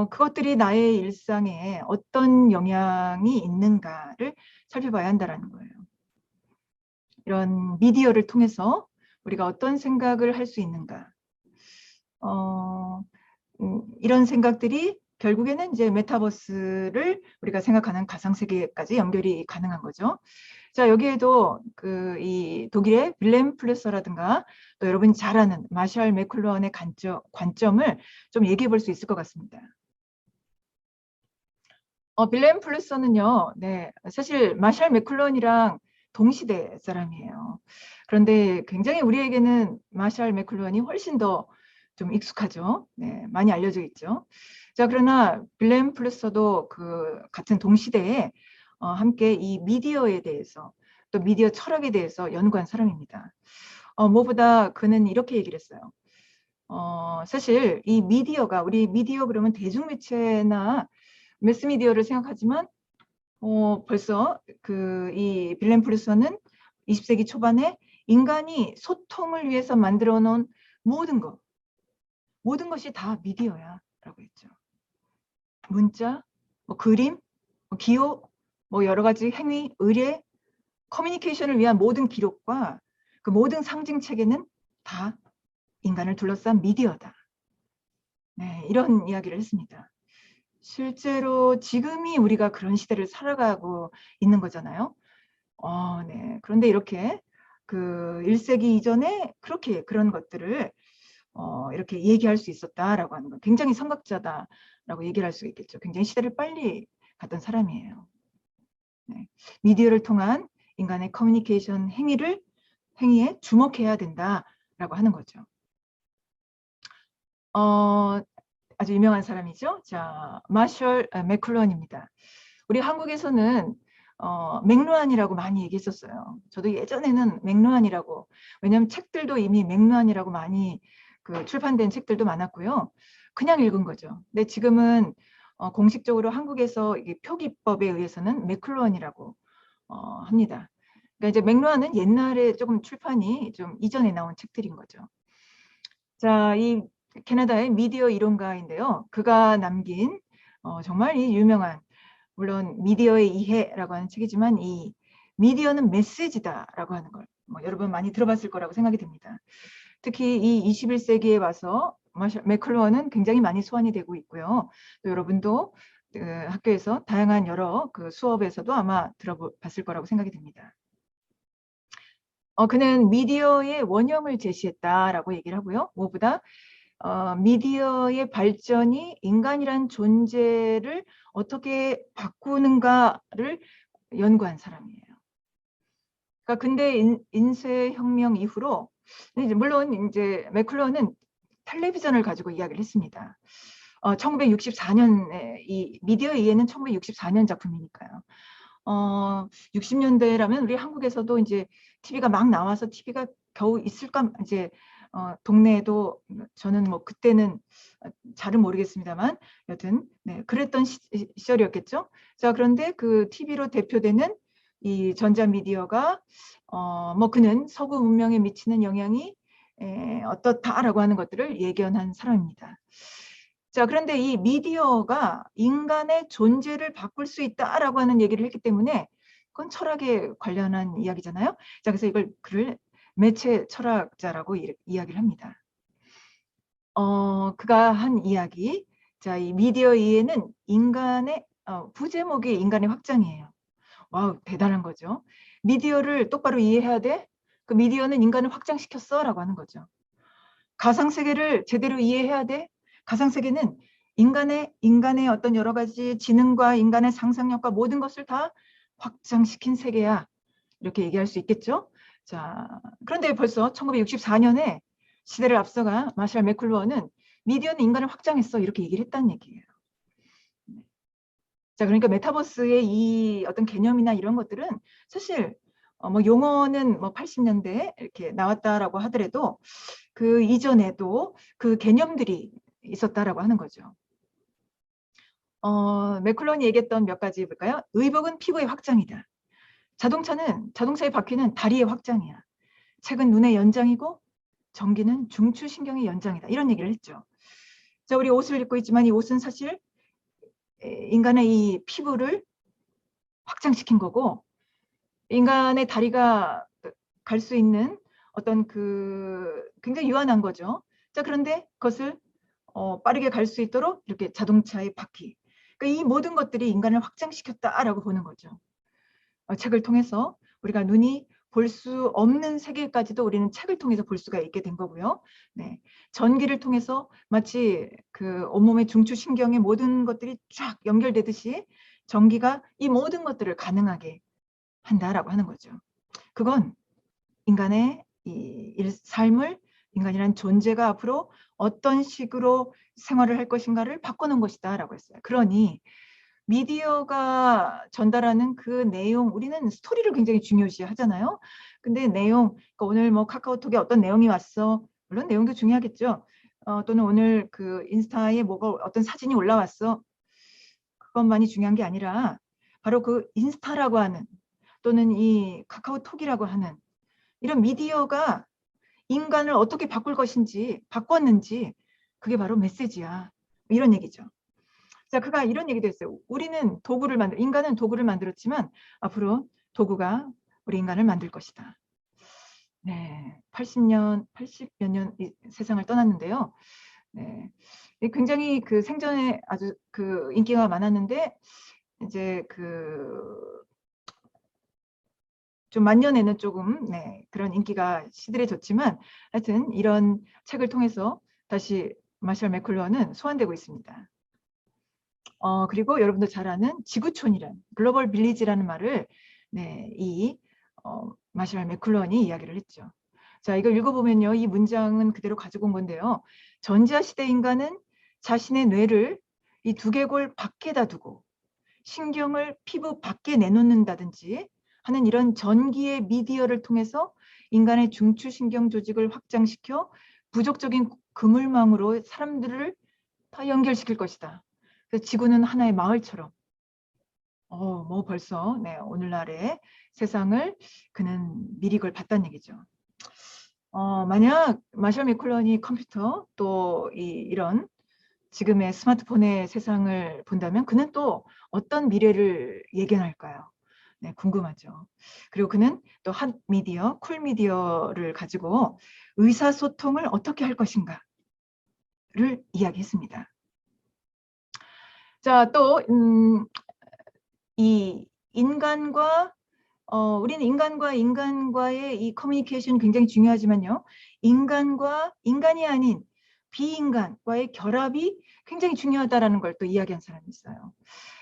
그것들이 나의 일상에 어떤 영향이 있는가를 살펴봐야 한다는 거예요. 이런 미디어를 통해서 우리가 어떤 생각을 할 수 있는가. 이런 생각들이 결국에는 이제 메타버스를 우리가 생각하는 가상세계까지 연결이 가능한 거죠. 자, 여기에도 이 독일의 빌렘 플레서라든가 또 여러분이 잘 아는 마샬 맥클루언의 관점을 좀 얘기해 볼 수 있을 것 같습니다. 빌렘 플레서는요, 네, 사실 마샬 맥클루언이랑 동시대 사람이에요. 그런데 굉장히 우리에게는 마샬 맥클루언이 훨씬 더 좀 익숙하죠. 네, 많이 알려져 있죠. 자, 그러나 빌렘 플레서도 그 같은 동시대에 함께 이 미디어에 대해서 또 미디어 철학에 대해서 연구한 사람입니다. 무엇보다 그는 이렇게 얘기를 했어요. 사실 이 미디어가 우리 미디어 그러면 대중매체나 매스미디어를 생각하지만 벌써 이 빌렘 플루서는 20세기 초반에 인간이 소통을 위해서 만들어 놓은 모든 것이 다 미디어야 라고 했죠. 문자, 뭐 그림, 뭐 기호, 뭐 여러 가지 행위, 의뢰, 커뮤니케이션을 위한 모든 기록과 그 모든 상징 체계는 다 인간을 둘러싼 미디어다. 네, 이런 이야기를 했습니다. 실제로 지금이 우리가 그런 시대를 살아가고 있는 거잖아요. 네. 그런데 이렇게 그 1세기 이전에 그렇게 그런 것들을 이렇게 얘기할 수 있었다라고 하는 건 굉장히 선각자다라고 얘기를 할 수 있겠죠. 굉장히 시대를 빨리 갔던 사람이에요. 네. 미디어를 통한 인간의 커뮤니케이션 행위에 주목해야 된다라고 하는 거죠. 아주 유명한 사람이죠. 자, 마셜 맥클루언입니다. 우리 한국에서는 맥루한이라고 많이 얘기했었어요. 저도 예전에는 맥루한이라고, 왜냐하면 책들도 이미 맥루한이라고 많이 출판된 책들도 많았고요. 그냥 읽은 거죠. 근데 지금은 공식적으로 한국에서 이게 표기법에 의해서는 맥클루한이라고 합니다. 그러니까 이제 맥루한은 옛날에 조금 출판이 좀 이전에 나온 책들인 거죠. 자, 이 캐나다의 미디어 이론가인데요. 그가 남긴 정말 이 유명한, 물론 미디어의 이해라고 하는 책이지만 이 미디어는 메시지다라고 하는 걸 여러분 많이 들어봤을 거라고 생각이 됩니다. 특히 이 21세기에 와서 마샬 맥클루한은 굉장히 많이 소환이 되고 있고요. 또 여러분도 학교에서 다양한 여러 수업에서도 아마 들어봤을 거라고 생각이 됩니다. 그는 미디어의 원형을 제시했다라고 얘기를 하고요. 무엇보다 미디어의 발전이 인간이란 존재를 어떻게 바꾸는가를 연구한 사람이에요. 그러니까 근대 인쇄혁명 이후로, 물론 이제 맥클루한은 텔레비전을 가지고 이야기를 했습니다. 1964년에 이 미디어의 이해는 1964년 작품이니까요. 60년대라면 우리 한국에서도 이제 TV가 막 나와서 TV가 겨우 있을까, 이제 동네에도 저는 뭐 그때는 잘은 모르겠습니다만 여튼 네, 그랬던 시절이었겠죠. 자, 그런데 그 TV로 대표되는 이 전자미디어가 뭐 그는 서구 문명에 미치는 영향이 어떻다라고 하는 것들을 예견한 사람입니다. 자, 그런데 이 미디어가 인간의 존재를 바꿀 수 있다라고 하는 얘기를 했기 때문에 그건 철학에 관련한 이야기잖아요. 자, 그래서 이걸 그를 매체 철학자라고 이야기를 합니다. 그가 한 이야기, 자, 이 미디어 이해는 인간의 부제목이 인간의 확장이에요. 와우, 대단한 거죠. 미디어를 똑바로 이해해야 돼? 그 미디어는 인간을 확장시켰어 라고 하는 거죠. 가상세계를 제대로 이해해야 돼? 가상세계는 인간의 어떤 여러 가지 지능과 인간의 상상력과 모든 것을 다 확장시킨 세계야. 이렇게 얘기할 수 있겠죠? 자, 그런데 벌써 1964년에 시대를 앞서가 마샬 맥클루한은 미디어는 인간을 확장했어. 이렇게 얘기를 했다는 얘기예요. 자, 그러니까 메타버스의 이 어떤 개념이나 이런 것들은 사실 뭐 용어는 뭐 80년대에 이렇게 나왔다라고 하더라도 그 이전에도 그 개념들이 있었다라고 하는 거죠. 맥클론이 얘기했던 몇 가지 볼까요? 의복은 피부의 확장이다. 자동차의 바퀴는 다리의 확장이야. 책은 눈의 연장이고 전기는 중추신경의 연장이다. 이런 얘기를 했죠. 자, 우리 옷을 입고 있지만 이 옷은 사실 인간의 이 피부를 확장시킨 거고, 인간의 다리가 갈 수 있는 어떤 굉장히 유한한 거죠. 자, 그런데 그것을 빠르게 갈 수 있도록 이렇게 자동차의 바퀴. 그러니까 이 모든 것들이 인간을 확장시켰다라고 보는 거죠. 책을 통해서 우리가 눈이 볼 수 없는 세계까지도 우리는 책을 통해서 볼 수가 있게 된 거고요. 네. 전기를 통해서 마치 온몸의 중추신경의 모든 것들이 쫙 연결되듯이 전기가 이 모든 것들을 가능하게 한다라고 하는 거죠. 그건 인간의 삶을, 인간이란 존재가 앞으로 어떤 식으로 생활을 할 것인가를 바꾸는 것이다 라고 했어요. 그러니 미디어가 전달하는 그 내용, 우리는 스토리를 굉장히 중요시 하잖아요. 근데 내용, 그러니까 오늘 뭐 카카오톡에 어떤 내용이 왔어. 물론 내용도 중요하겠죠. 또는 오늘 인스타에 어떤 사진이 올라왔어. 그것만이 중요한 게 아니라 바로 그 인스타라고 하는, 또는 이 카카오톡이라고 하는 이런 미디어가 인간을 어떻게 바꿀 것인지, 바꿨는지, 그게 바로 메시지야. 이런 얘기죠. 자, 그가 이런 얘기도 했어요. 인간은 도구를 만들었지만 앞으로 도구가 우리 인간을 만들 것이다. 네, 80몇 년 세상을 떠났는데요. 네, 굉장히 생전에 아주 인기가 많았는데 이제 좀 만년에는 조금 그런 인기가 시들해졌지만 하여튼 이런 책을 통해서 다시 마샬 맥클루한은 소환되고 있습니다. 그리고 여러분도 잘 아는 지구촌이란 글로벌 빌리지라는 말을 마샬 맥클루한이 이야기를 했죠. 자, 이거 읽어보면요. 이 문장은 그대로 가지고 온 건데요. 전자시대 인간은 자신의 뇌를 이 두개골 밖에다 두고 신경을 피부 밖에 내놓는다든지 하는 이런 전기의 미디어를 통해서 인간의 중추신경 조직을 확장시켜 부족적인 그물망으로 사람들을 다 연결시킬 것이다. 그래서 지구는 하나의 마을처럼 뭐 벌써 네, 오늘날의 세상을 그는 미리 그걸 봤다는 얘기죠. 만약 마셜 맥클런이 컴퓨터 또 이런 지금의 스마트폰의 세상을 본다면 그는 또 어떤 미래를 예견할까요? 네, 궁금하죠. 그리고 그는 또 핫 미디어, 쿨 미디어를 가지고 의사소통을 어떻게 할 것인가를 이야기했습니다. 자, 또 이 인간과 우리는 인간과 인간과의 이 커뮤니케이션 굉장히 중요하지만요. 인간이 아닌 비인간과의 결합이 굉장히 중요하다라는 걸 또 이야기한 사람이 있어요.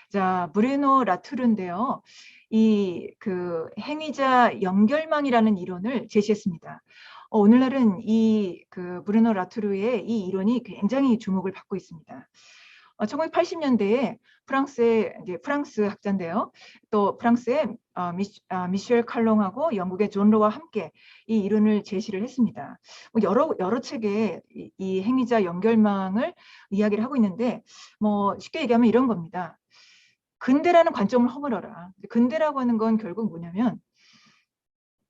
자, 브루노 라투르인데요. 이 그 행위자 연결망이라는 이론을 제시했습니다. 오늘날은 이 그 브루노 라투르의 이 이론이 굉장히 주목을 받고 있습니다. 1980년대에 프랑스 학자인데요. 또 프랑스의 미셸 칼롱하고 영국의 존 로와 함께 이 이론을 제시를 했습니다. 여러 책에 이 행위자 연결망을 이야기를 하고 있는데 쉽게 얘기하면 이런 겁니다. 근대라는 관점을 허물어라. 근대라고 하는 건 결국 뭐냐면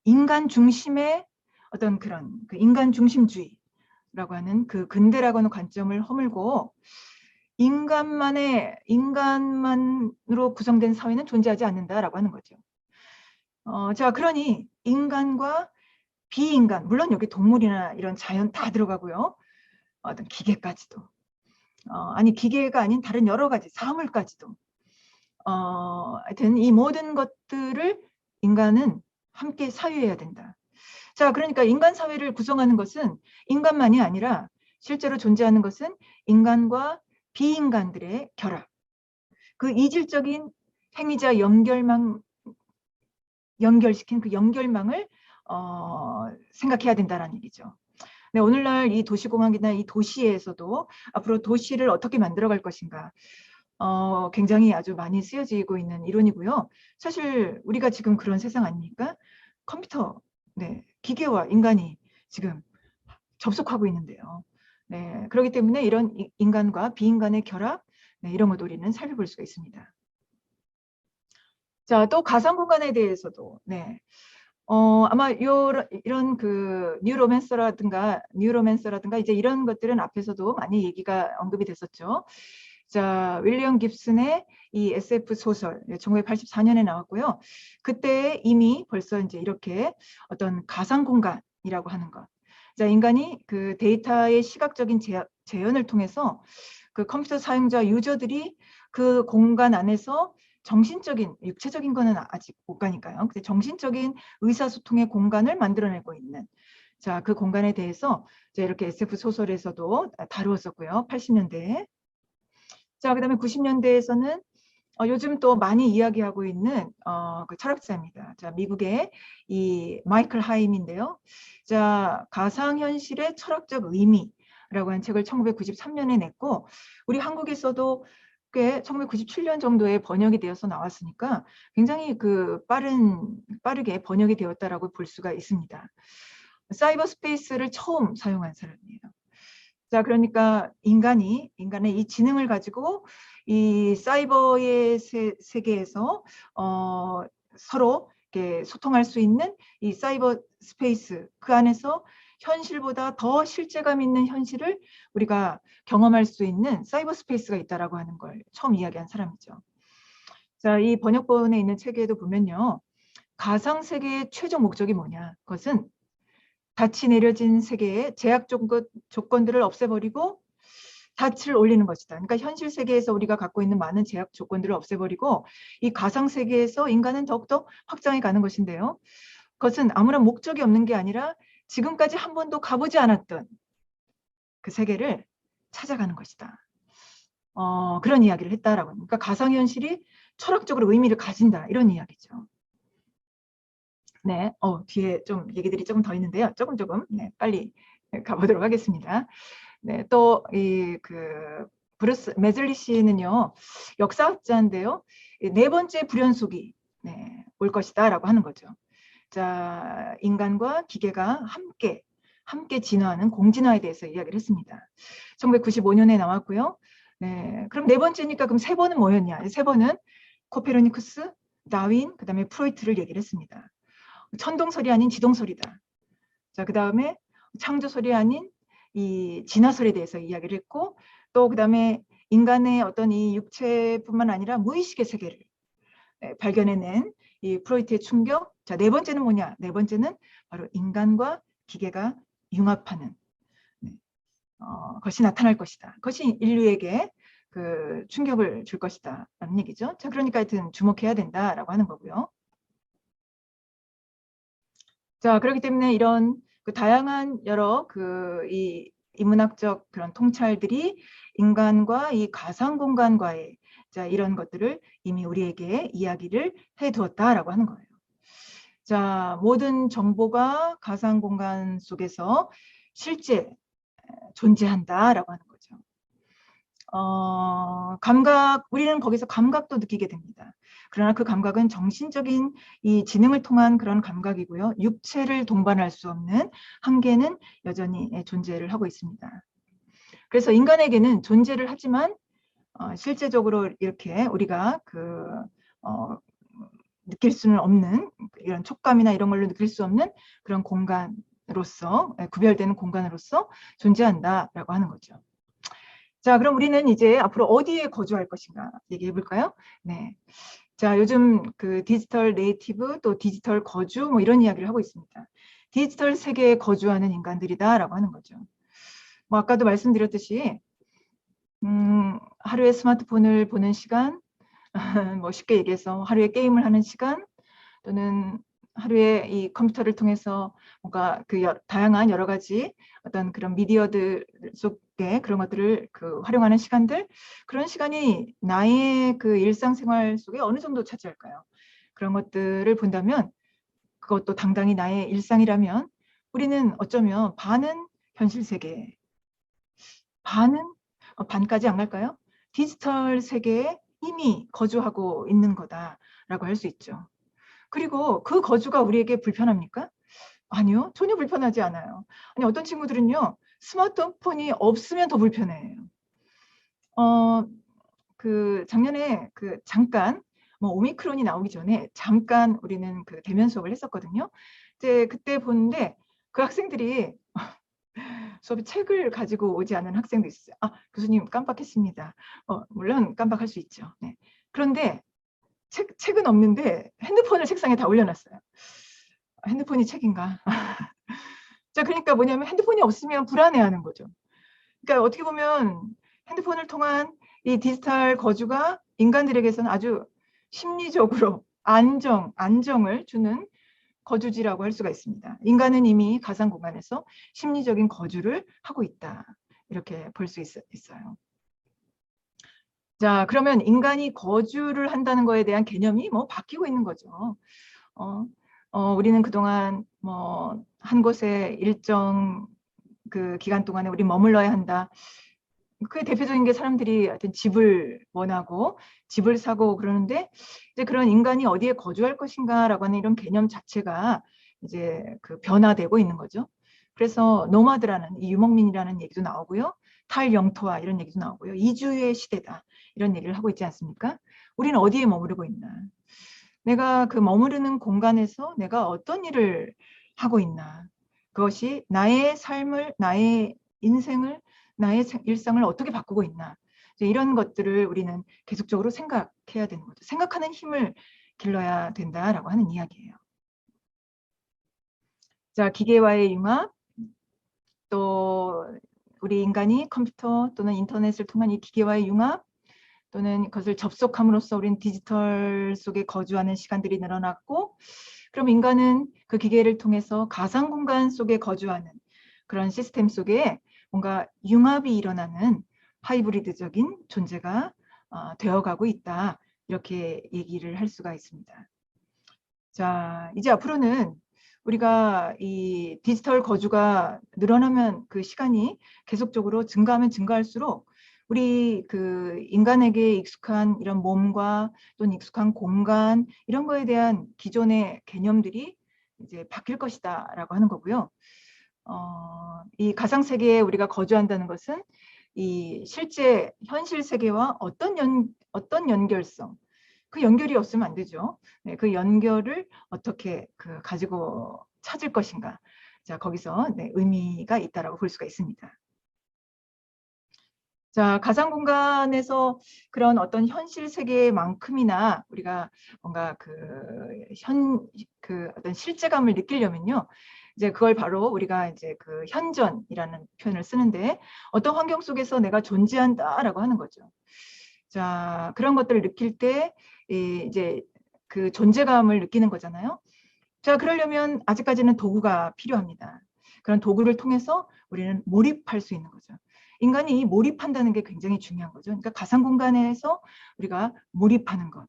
인간 중심의 어떤 그런 그 인간 중심주의라고 하는 그 근대라고 하는 관점을 허물고 인간만으로 구성된 사회는 존재하지 않는다라고 하는 거죠. 자, 그러니 인간과 비인간, 물론 여기 동물이나 이런 자연 다 들어가고요. 어떤 기계까지도. 아니, 기계가 아닌 다른 여러 가지 사물까지도. 하여튼 이 모든 것들을 인간은 함께 사유해야 된다. 자, 그러니까 인간 사회를 구성하는 것은 인간만이 아니라 실제로 존재하는 것은 인간과 비인간들의 결합. 그 이질적인 행위자 연결시킨 그 연결망을 생각해야 된다는 얘기죠. 네, 오늘날 이 도시공학이나 이 도시에서도 앞으로 도시를 어떻게 만들어갈 것인가 굉장히 아주 많이 쓰여지고 있는 이론이고요. 사실 우리가 지금 그런 세상 아닙니까? 컴퓨터, 네, 기계와 인간이 지금 접속하고 있는데요. 네, 그렇기 때문에 이런 인간과 비인간의 결합, 네, 이런 것도 우리는 살펴볼 수가 있습니다. 자, 또 가상 공간에 대해서도 네. 아마 이런 그 뉴로맨서라든가 이제 이런 것들은 앞에서도 많이 얘기가 언급이 됐었죠. 자, 윌리엄 깁슨의 이 SF 소설 1984년에 나왔고요. 그때 이미 벌써 이제 이렇게 어떤 가상 공간이라고 하는 것. 자, 인간이 그 데이터의 시각적인 재현을 통해서 그 컴퓨터 사용자 유저들이 그 공간 안에서 정신적인, 육체적인 거는 아직 못 가니까요. 근데 정신적인 의사소통의 공간을 만들어내고 있는 자, 그 공간에 대해서 이렇게 SF 소설에서도 다루었었고요. 80년대에. 자, 그다음에 90년대에서는 요즘 또 많이 이야기하고 있는 그 철학자입니다. 자, 미국의 이 마이클 하임인데요. 자, 가상현실의 철학적 의미라고 하는 책을 1993년에 냈고 우리 한국에서도 꽤 1997년 정도에 번역이 되어서 나왔으니까 굉장히 그 빠르게 번역이 되었다라고 볼 수가 있습니다. 사이버 스페이스를 처음 사용한 사람이에요. 자, 그러니까 인간의 이 지능을 가지고 이 사이버의 세계에서 서로 이렇게 소통할 수 있는 이 사이버 스페이스 그 안에서 현실보다 더 실제감 있는 현실을 우리가 경험할 수 있는 사이버 스페이스가 있다라고 하는 걸 처음 이야기한 사람이죠. 자, 이 번역본에 있는 책에도 보면요. 가상 세계의 최종 목적이 뭐냐? 그것은 닻이 내려진 세계의 제약 조건들을 없애버리고 닻을 올리는 것이다. 그러니까 현실 세계에서 우리가 갖고 있는 많은 제약 조건들을 없애버리고 이 가상 세계에서 인간은 더욱더 확장해 가는 것인데요. 그것은 아무런 목적이 없는 게 아니라 지금까지 한 번도 가보지 않았던 그 세계를 찾아가는 것이다. 그런 이야기를 했다라고 합니다. 그러니까 가상현실이 철학적으로 의미를 가진다. 이런 이야기죠. 네, 뒤에 좀 얘기들이 조금 더 있는데요. 조금 네, 빨리 가보도록 하겠습니다. 네, 또 이 그 브루스 메즐리시는요, 역사학자인데요. 네 번째 불연속이 올 것이다라고 하는 거죠. 자, 인간과 기계가 함께 진화하는 공진화에 대해서 이야기를 했습니다. 1995년에 나왔고요. 네, 그럼 네 번째니까 그럼 세 번은 뭐였냐? 세 번은 코페르니쿠스, 다윈, 그다음에 프로이트를 얘기를 했습니다. 천동설이 아닌 지동설이다. 자, 그다음에 창조설이 아닌 이 진화설에 대해서 이야기를 했고, 또 그다음에 인간의 어떤 이 육체뿐만 아니라 무의식의 세계를 발견해낸 이 프로이트의 충격. 자, 네 번째는 뭐냐? 네 번째는 바로 인간과 기계가 융합하는 것이 나타날 것이다. 그것이 인류에게 그 충격을 줄 것이다 라는 얘기죠. 자, 그러니까 하여튼 주목해야 된다라고 하는 거고요. 자, 그렇기 때문에 이런 그 다양한 여러 그 이 인문학적 그런 통찰들이 인간과 이 가상 공간과의 자, 이런 것들을 이미 우리에게 이야기를 해 두었다라고 하는 거예요. 자, 모든 정보가 가상 공간 속에서 실제 존재한다라고 하는 거죠. 감각, 우리는 거기서 감각도 느끼게 됩니다. 그러나 그 감각은 정신적인 이 지능을 통한 그런 감각이고요. 육체를 동반할 수 없는 한계는 여전히 존재를 하고 있습니다. 그래서 인간에게는 존재를 하지만 실제적으로 이렇게 우리가 느낄 수는 없는 이런 촉감이나 이런 걸로 느낄 수 없는 그런 공간으로서 구별되는 공간으로서 존재한다라고 하는 거죠. 자, 그럼 우리는 이제 앞으로 어디에 거주할 것인가 얘기해 볼까요? 네. 자, 요즘 그 디지털 네이티브 또 디지털 거주 뭐 이런 이야기를 하고 있습니다. 디지털 세계에 거주하는 인간들이다라고 하는 거죠. 뭐 아까도 말씀드렸듯이 하루에 스마트폰을 보는 시간, 뭐 쉽게 얘기해서 하루에 게임을 하는 시간, 또는 하루에 이 컴퓨터를 통해서 뭔가 그 다양한 여러 가지 어떤 그런 미디어들 속에 그런 것들을 그 활용하는 시간들, 그런 시간이 나의 그 일상생활 속에 어느 정도 차지할까요? 그런 것들을 본다면 그것도 당당히 나의 일상이라면 우리는 어쩌면 반은 현실 세계, 반은 반까지 안 갈까요? 디지털 세계에 이미 거주하고 있는 거다라고 할 수 있죠. 그리고 그 거주가 우리에게 불편합니까? 아니요. 전혀 불편하지 않아요. 아니, 어떤 친구들은요. 스마트폰이 없으면 더 불편해요. 작년에 잠깐 뭐 오미크론이 나오기 전에 잠깐 우리는 그 대면 수업을 했었거든요. 이제 그때 보는데 그 학생들이 수업에 책을 가지고 오지 않은 학생도 있어요. 아, 교수님 깜빡했습니다. 물론 깜빡할 수 있죠. 네. 그런데 책은 없는데 핸드폰을 책상에 다 올려놨어요. 핸드폰이 책인가? 자, 그러니까 뭐냐면 핸드폰이 없으면 불안해하는 거죠. 그러니까 어떻게 보면 핸드폰을 통한 이 디지털 거주가 인간들에게서는 아주 심리적으로 안정을 주는 거주지라고 할 수가 있습니다. 인간은 이미 가상 공간에서 심리적인 거주를 하고 있다. 이렇게 볼 수 있어요. 자, 그러면 인간이 거주를 한다는 거에 대한 개념이 뭐 바뀌고 있는 거죠. 우리는 그동안 뭐 한 곳에 일정 그 기간 동안에 우리 머물러야 한다. 그 대표적인 게 사람들이 하여튼 집을 원하고 집을 사고 그러는데 이제 그런 인간이 어디에 거주할 것인가라고 하는 이런 개념 자체가 이제 그 변화되고 있는 거죠. 그래서 노마드라는 이 유목민이라는 얘기도 나오고요. 탈영토화 이런 얘기도 나오고요. 이주의 시대다 이런 얘기를 하고 있지 않습니까? 우리는 어디에 머무르고 있나? 내가 그 머무르는 공간에서 내가 어떤 일을 하고 있나? 그것이 나의 삶을, 나의 인생을, 나의 일상을 어떻게 바꾸고 있나? 이런 것들을 우리는 계속적으로 생각해야 되는 거죠. 생각하는 힘을 길러야 된다라고 하는 이야기예요. 자, 기계와의 융합, 또 우리 인간이 컴퓨터 또는 인터넷을 통한 이 기계와의 융합, 또는 그것을 접속함으로써 우리는 디지털 속에 거주하는 시간들이 늘어났고, 그럼 인간은 그 기계를 통해서 가상 공간 속에 거주하는 그런 시스템 속에 뭔가 융합이 일어나는 하이브리드적인 존재가 되어가고 있다. 이렇게 얘기를 할 수가 있습니다. 자, 이제 앞으로는 우리가 이 디지털 거주가 늘어나면 그 시간이 계속적으로 증가하면 증가할수록 우리 그 인간에게 익숙한 이런 몸과 또는 익숙한 공간 이런 거에 대한 기존의 개념들이 이제 바뀔 것이다라고 하는 거고요. 이 가상 세계에 우리가 거주한다는 것은 이 실제 현실 세계와 어떤 연결성, 그 연결이 없으면 안 되죠. 네, 그 연결을 어떻게 가지고 찾을 것인가. 자, 거기서 네, 의미가 있다라고 볼 수가 있습니다. 자, 가상 공간에서 그런 어떤 현실 세계만큼이나 우리가 뭔가 어떤 실제감을 느끼려면요. 이제 그걸 바로 우리가 이제 그 현전이라는 표현을 쓰는데 어떤 환경 속에서 내가 존재한다라고 하는 거죠. 자, 그런 것들을 느낄 때 이제 그 존재감을 느끼는 거잖아요. 자, 그러려면 아직까지는 도구가 필요합니다. 그런 도구를 통해서 우리는 몰입할 수 있는 거죠. 인간이 몰입한다는 게 굉장히 중요한 거죠. 그러니까 가상 공간에서 우리가 몰입하는 것.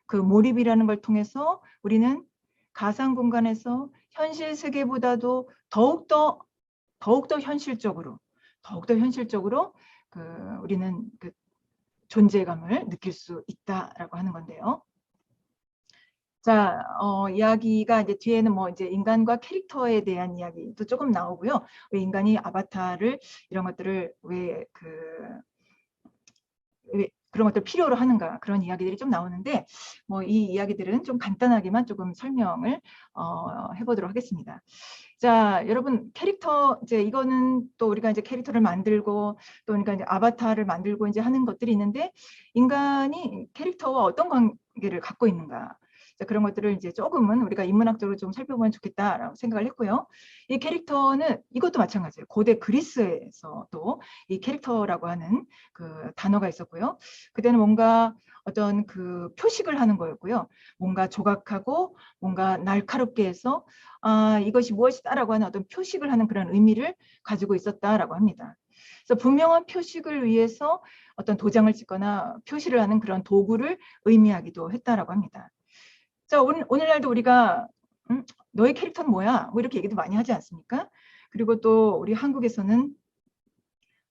그 몰입이라는 걸 통해서 우리는 가상 공간에서 현실 세계보다도 더욱더 현실적으로 우리는 그 존재감을 느낄 수 있다라고 하는 건데요. 자, 이야기가 이제 뒤에는 뭐 이제 인간과 캐릭터에 대한 이야기도 조금 나오고요. 왜 인간이 아바타를 이런 것들을 왜 그런 것들 필요로 하는가 그런 이야기들이 좀 나오는데 뭐 이 이야기들은 좀 간단하게만 조금 설명을 해보도록 하겠습니다. 자, 여러분 캐릭터 이제 이거는 또 우리가 이제 캐릭터를 만들고 또 그러니까 이제 아바타를 만들고 이제 하는 것들이 있는데 인간이 캐릭터와 어떤 관계를 갖고 있는가? 자, 그런 것들을 이제 조금은 우리가 인문학적으로 좀 살펴보면 좋겠다라고 생각을 했고요. 이 캐릭터는 이것도 마찬가지예요. 고대 그리스에서도 이 캐릭터라고 하는 그 단어가 있었고요. 그때는 뭔가 어떤 그 표식을 하는 거였고요. 뭔가 조각하고 뭔가 날카롭게 해서 이것이 무엇이다라고 하는 어떤 표식을 하는 그런 의미를 가지고 있었다라고 합니다. 그래서 분명한 표식을 위해서 어떤 도장을 찍거나 표시를 하는 그런 도구를 의미하기도 했다라고 합니다. 자, 오늘날도 우리가 너의 캐릭터는 뭐야? 뭐 이렇게 얘기도 많이 하지 않습니까? 그리고 또 우리 한국에서는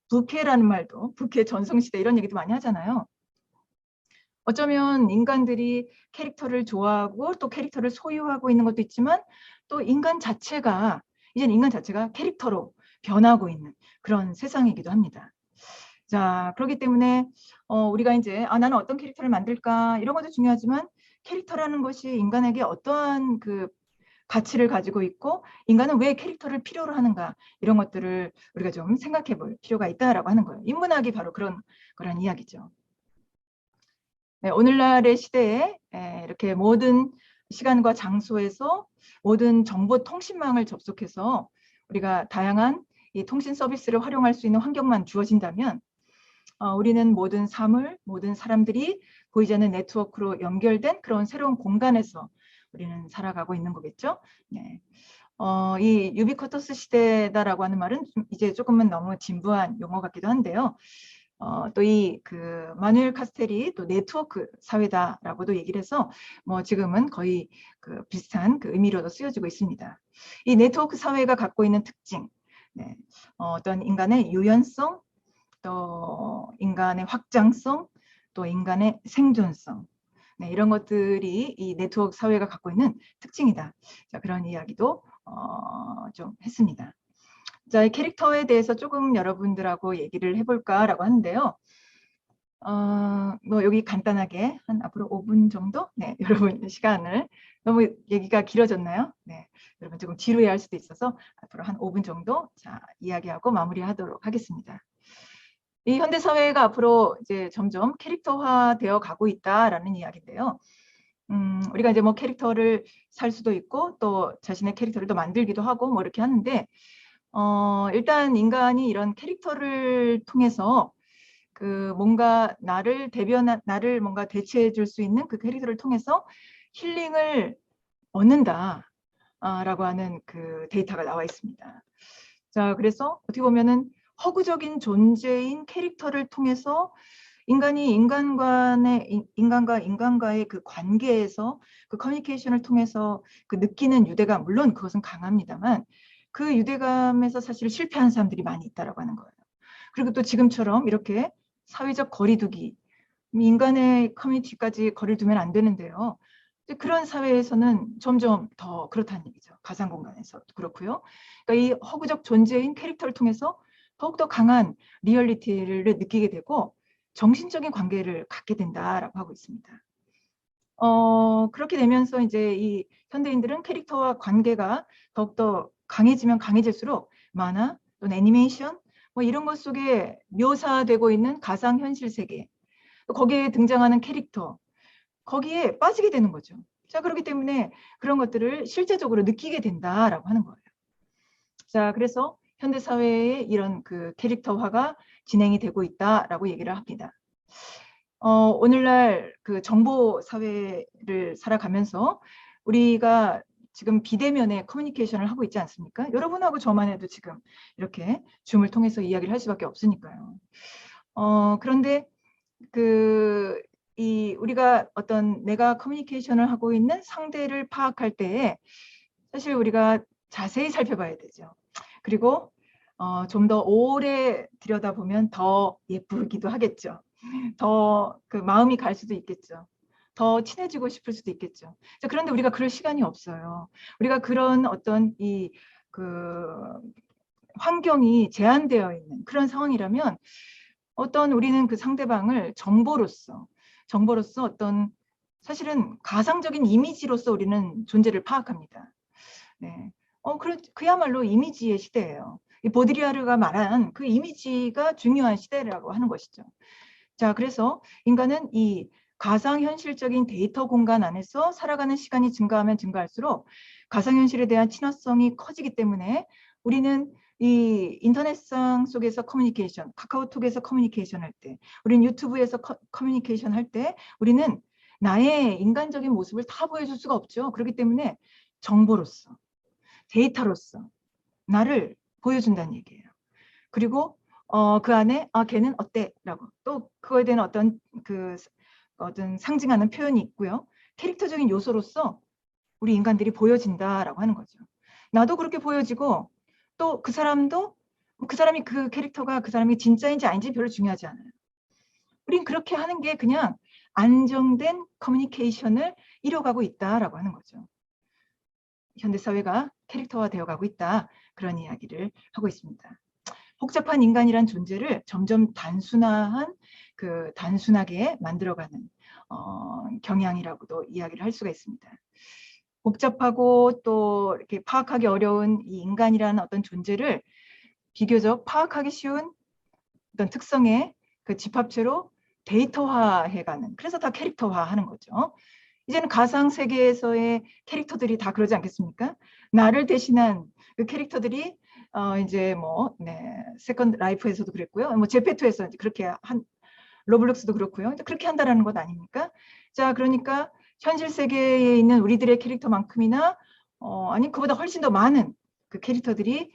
부캐라는 말도 부캐 전성시대 이런 얘기도 많이 하잖아요. 어쩌면 인간들이 캐릭터를 좋아하고 또 캐릭터를 소유하고 있는 것도 있지만 또 이제는 인간 자체가 캐릭터로 변하고 있는 그런 세상이기도 합니다. 자, 그렇기 때문에 우리가 이제 나는 어떤 캐릭터를 만들까 이런 것도 중요하지만 캐릭터라는 것이 인간에게 어떠한 그 가치를 가지고 있고 인간은 왜 캐릭터를 필요로 하는가 이런 것들을 우리가 좀 생각해 볼 필요가 있다라고 하는 거예요. 인문학이 바로 그런 이야기죠. 네, 오늘날의 시대에 이렇게 모든 시간과 장소에서 모든 정보 통신망을 접속해서 우리가 다양한 이 통신 서비스를 활용할 수 있는 환경만 주어진다면 우리는 모든 사람들이 보이지 않는 네트워크로 연결된 그런 새로운 공간에서 우리는 살아가고 있는 거겠죠. 네. 이 유비쿼터스 시대다라고 하는 말은 이제 조금은 너무 진부한 용어 같기도 한데요. 또 이 마누엘 카스텔이 또 네트워크 사회다라고도 얘기를 해서 뭐 지금은 거의 비슷한 의미로도 쓰여지고 있습니다. 이 네트워크 사회가 갖고 있는 특징, 네. 어떤 인간의 유연성, 또 인간의 확장성, 또 인간의 생존성, 네, 이런 것들이 이 네트워크 사회가 갖고 있는 특징이다. 자, 그런 이야기도 좀 했습니다. 자, 이 캐릭터에 대해서 조금 여러분들하고 얘기를 해볼까라고 하는데요. 뭐 여기 간단하게 한 앞으로 5분 정도? 네, 여러분 시간을 너무 얘기가 길어졌나요? 네, 여러분 조금 지루해할 수도 있어서 앞으로 한 5분 정도 자 이야기하고 마무리하도록 하겠습니다. 이 현대 사회가 앞으로 이제 점점 캐릭터화 되어 가고 있다라는 이야기인데요. 우리가 이제 뭐 캐릭터를 살 수도 있고 또 자신의 캐릭터를 또 만들기도 하고 뭐 이렇게 하는데 일단 인간이 이런 캐릭터를 통해서 뭔가 나를 뭔가 대체해 줄 수 있는 그 캐릭터를 통해서 힐링을 얻는다 라고 하는 데이터가 나와 있습니다. 자, 그래서 어떻게 보면은 허구적인 존재인 캐릭터를 통해서 인간이 인간과 인간과의 그 관계에서 그 커뮤니케이션을 통해서 느끼는 유대감, 물론 그것은 강합니다만 그 유대감에서 사실 실패한 사람들이 많이 있다라고 하는 거예요. 그리고 또 지금처럼 이렇게 사회적 거리두기, 인간의 커뮤니티까지 거리를 두면 안 되는데요. 그런 사회에서는 점점 더 그렇다는 얘기죠. 가상 공간에서 그렇고요. 그러니까 이 허구적 존재인 캐릭터를 통해서 더욱더 강한 리얼리티를 느끼게 되고 정신적인 관계를 갖게 된다라고 하고 있습니다. 그렇게 되면서 이제 이 현대인들은 캐릭터와 관계가 더욱더 강해지면 강해질수록 만화 또는 애니메이션 뭐 이런 것 속에 묘사되고 있는 가상현실 세계, 거기에 등장하는 캐릭터, 거기에 빠지게 되는 거죠. 자, 그렇기 때문에 그런 것들을 실제적으로 느끼게 된다라고 하는 거예요. 자, 그래서 현대 사회에 이런 그 캐릭터화가 진행이 되고 있다라고 얘기를 합니다. 오늘날 그 정보 사회를 살아가면서 우리가 지금 비대면의 커뮤니케이션을 하고 있지 않습니까? 여러분하고 저만 해도 지금 이렇게 줌을 통해서 이야기를 할 수밖에 없으니까요. 그런데 우리가 어떤 내가 커뮤니케이션을 하고 있는 상대를 파악할 때에 사실 우리가 자세히 살펴봐야 되죠. 그리고 좀 더 오래 들여다보면 더 예쁘기도 하겠죠. 더 그 마음이 갈 수도 있겠죠. 더 친해지고 싶을 수도 있겠죠. 자, 그런데 우리가 그럴 시간이 없어요. 우리가 그런 어떤 환경이 제한되어 있는 그런 상황이라면 우리는 그 상대방을 정보로서 어떤 사실은 가상적인 이미지로서 우리는 존재를 파악합니다. 네. 그야말로 이미지의 시대예요. 이 보드리아르가 말한 그 이미지가 중요한 시대라고 하는 것이죠. 자, 그래서 인간은 이 가상현실적인 데이터 공간 안에서 살아가는 시간이 증가하면 증가할수록 가상현실에 대한 친화성이 커지기 때문에 우리는 이 인터넷상 속에서 커뮤니케이션, 카카오톡에서 커뮤니케이션 할 때, 우리는 유튜브에서 커뮤니케이션 할 때 우리는 나의 인간적인 모습을 다 보여줄 수가 없죠. 그렇기 때문에 정보로서, 데이터로서 나를 보여준다는 얘기예요. 그리고 그 안에 걔는 어때? 라고 또 그거에 대한 어떤 상징하는 표현이 있고요. 캐릭터적인 요소로서 우리 인간들이 보여진다라고 하는 거죠. 나도 그렇게 보여지고 또 그 사람도 그 사람이 그 캐릭터가 그 사람이 진짜인지 아닌지 별로 중요하지 않아요. 우린 그렇게 하는 게 그냥 안정된 커뮤니케이션을 이뤄가고 있다라고 하는 거죠. 현대사회가 캐릭터화되어 가고 있다. 그런 이야기를 하고 있습니다. 복잡한 인간이란 존재를 점점 단순하게 만들어가는 경향이라고도 이야기를 할 수가 있습니다. 복잡하고 또 이렇게 파악하기 어려운 이 인간이라는 어떤 존재를 비교적 파악하기 쉬운 어떤 특성의 그 집합체로 데이터화해가는, 그래서 다 캐릭터화하는 거죠. 이제는 가상 세계에서의 캐릭터들이 다 그러지 않겠습니까? 나를 대신한 그 캐릭터들이 이제 세컨드 라이프에서도 그랬고요. 제페토에서 그렇게 로블록스도 그렇고요. 그렇게 한다라는 것 아닙니까? 자, 그러니까 현실 세계에 있는 우리들의 캐릭터만큼이나 아니 그보다 훨씬 더 많은 그 캐릭터들이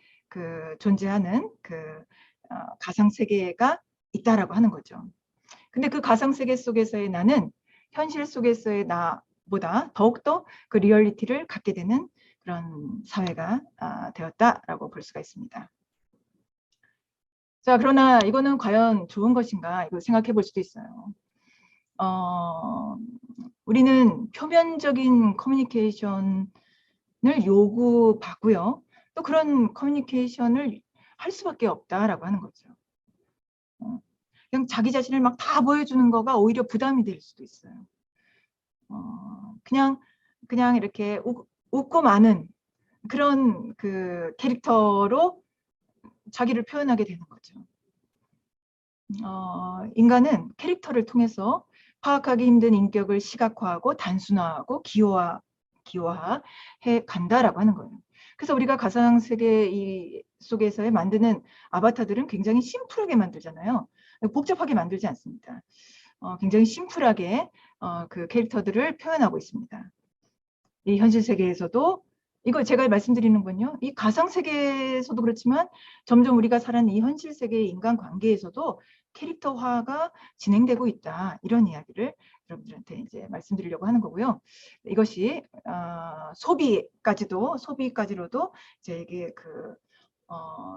존재하는 가상 세계가 있다라고 하는 거죠. 근데 그 가상 세계 속에서의 나는 현실 속에서의 나보다 더욱더 그 리얼리티를 갖게 되는 그런 사회가 되었다라고 볼 수가 있습니다. 자, 그러나 이거는 과연 좋은 것인가? 이거 생각해 볼 수도 있어요. 우리는 표면적인 커뮤니케이션을 요구받고요. 또 그런 커뮤니케이션을 할 수밖에 없다라고 하는 거죠. 그냥 자기 자신을 막 다 보여주는 거가 오히려 부담이 될 수도 있어요. 그냥 이렇게 웃고 마는 그런 그 캐릭터로 자기를 표현하게 되는 거죠. 인간은 캐릭터를 통해서 파악하기 힘든 인격을 시각화하고 단순화하고 기호화해 간다라고 하는 거예요. 그래서 우리가 가상세계 속에서 만드는 아바타들은 굉장히 심플하게 만들잖아요. 복잡하게 만들지 않습니다. 굉장히 심플하게 그 캐릭터들을 표현하고 있습니다. 이 현실 세계에서도 이거 제가 말씀드리는 건요. 이 가상 세계에서도 그렇지만 점점 우리가 사는 이 현실 세계의 인간관계에서도 캐릭터화가 진행되고 있다. 이런 이야기를 여러분들한테 이제 말씀드리려고 하는 거고요. 이것이 소비까지로도 이제 이게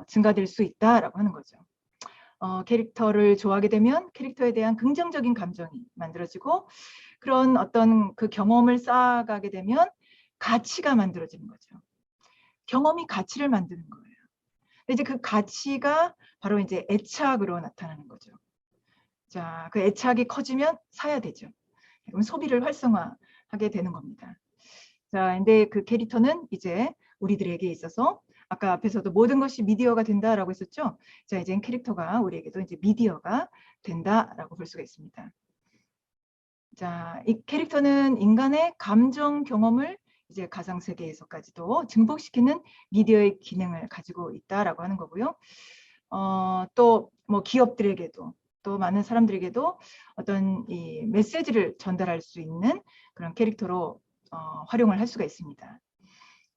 증가될 수 있다라고 하는 거죠. 캐릭터를 좋아하게 되면 캐릭터에 대한 긍정적인 감정이 만들어지고, 그런 어떤 그 경험을 쌓아가게 되면 가치가 만들어지는 거죠. 경험이 가치를 만드는 거예요. 근데 이제 그 가치가 바로 이제 애착으로 나타나는 거죠. 자, 그 애착이 커지면 사야 되죠. 그럼 소비를 활성화하게 되는 겁니다. 자, 근데 그 캐릭터는 이제 우리들에게 있어서 아까 앞에서도 모든 것이 미디어가 된다라고 했었죠. 자, 이제 캐릭터가 우리에게도 이제 미디어가 된다라고 볼 수가 있습니다. 자, 이 캐릭터는 인간의 감정 경험을 이제 가상 세계에서까지도 증폭시키는 미디어의 기능을 가지고 있다라고 하는 거고요. 또 뭐 기업들에게도 또 많은 사람들에게도 어떤 이 메시지를 전달할 수 있는 그런 캐릭터로 활용을 할 수가 있습니다.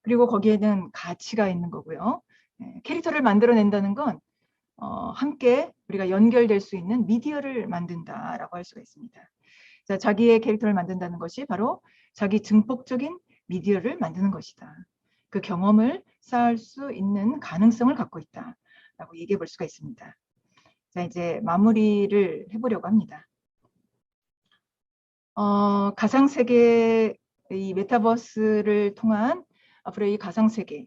그리고 거기에는 가치가 있는 거고요. 캐릭터를 만들어낸다는 건 함께 우리가 연결될 수 있는 미디어를 만든다라고 할 수가 있습니다. 자, 자기의 캐릭터를 만든다는 것이 바로 자기 증폭적인 미디어를 만드는 것이다. 그 경험을 쌓을 수 있는 가능성을 갖고 있다라고 얘기해 볼 수가 있습니다. 자, 이제 마무리를 해보려고 합니다. 가상세계, 이 메타버스를 통한 앞으로 이 가상세계,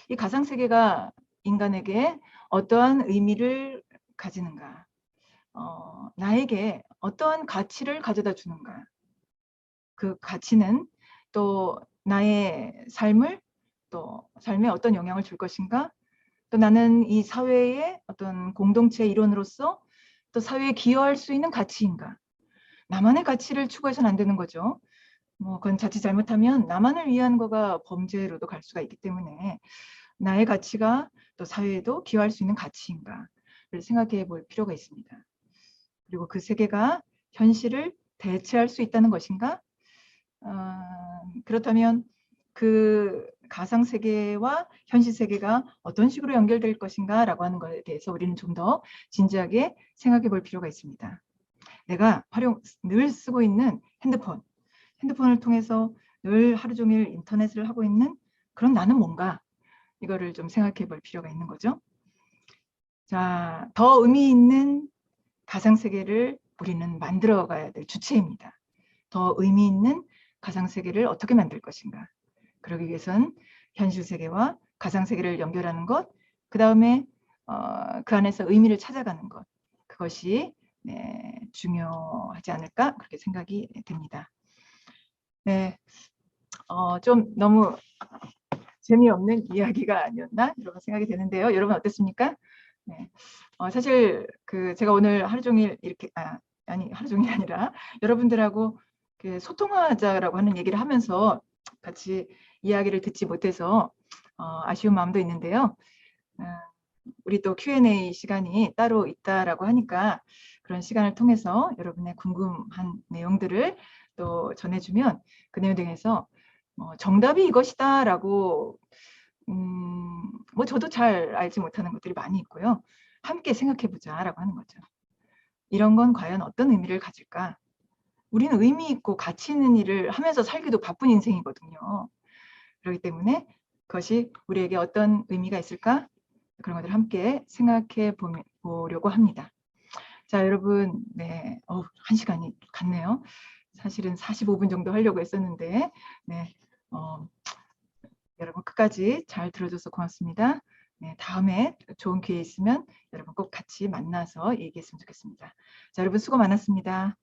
이 가상세계가 인간에게 어떠한 의미를 가지는가, 나에게 어떠한 가치를 가져다 주는가, 그 가치는 또 나의 삶을, 또 삶에 어떤 영향을 줄 것인가, 또 나는 이 사회의 어떤 공동체 일원으로서 또 사회에 기여할 수 있는 가치인가. 나만의 가치를 추구해서는 안 되는 거죠. 뭐 그건 자칫 잘못하면 나만을 위한 거가 범죄로도 갈 수가 있기 때문에 나의 가치가 또 사회에도 기여할 수 있는 가치인가를 생각해 볼 필요가 있습니다. 그리고 그 세계가 현실을 대체할 수 있다는 것인가? 그렇다면 그 가상 세계와 현실 세계가 어떤 식으로 연결될 것인가 라고 하는 것에 대해서 우리는 좀 더 진지하게 생각해 볼 필요가 있습니다. 내가 늘 쓰고 있는 핸드폰을 통해서 늘 하루 종일 인터넷을 하고 있는 그런 나는 뭔가, 이거를 좀 생각해 볼 필요가 있는 거죠. 자, 더 의미 있는 가상 세계를 우리는 만들어 가야 될 주체입니다. 더 의미 있는 가상 세계를 어떻게 만들 것인가. 그러기 위해선 현실 세계와 가상 세계를 연결하는 것, 그 다음에 그 안에서 의미를 찾아가는 것, 그것이 중요하지 않을까 그렇게 생각이 됩니다. 네, 좀 너무 재미없는 이야기가 아니었나 이런 생각이 되는데요. 여러분 어땠습니까? 네, 사실 그 제가 오늘 하루 종일 이렇게 아니 하루 종일이 아니라 여러분들하고 소통하자라고 하는 얘기를 하면서 같이 이야기를 듣지 못해서 아쉬운 마음도 있는데요. 우리 또 Q&A 시간이 따로 있다라고 하니까 그런 시간을 통해서 여러분의 궁금한 내용들을 또 전해주면 그 내용 등에서 정답이 이것이다라고 뭐 저도 잘 알지 못하는 것들이 많이 있고요. 함께 생각해보자라고 하는 거죠. 이런 건 과연 어떤 의미를 가질까? 우리는 의미 있고 가치 있는 일을 하면서 살기도 바쁜 인생이거든요. 그렇기 때문에 그것이 우리에게 어떤 의미가 있을까? 그런 것들 함께 생각해 보려고 합니다. 자, 여러분, 네, 1시간이 갔네요. 사실은 45분 정도 하려고 했었는데, 네, 여러분 끝까지 잘 들어줘서 고맙습니다. 네, 다음에 좋은 기회 있으면 여러분 꼭 같이 만나서 얘기했으면 좋겠습니다. 자, 여러분 수고 많았습니다.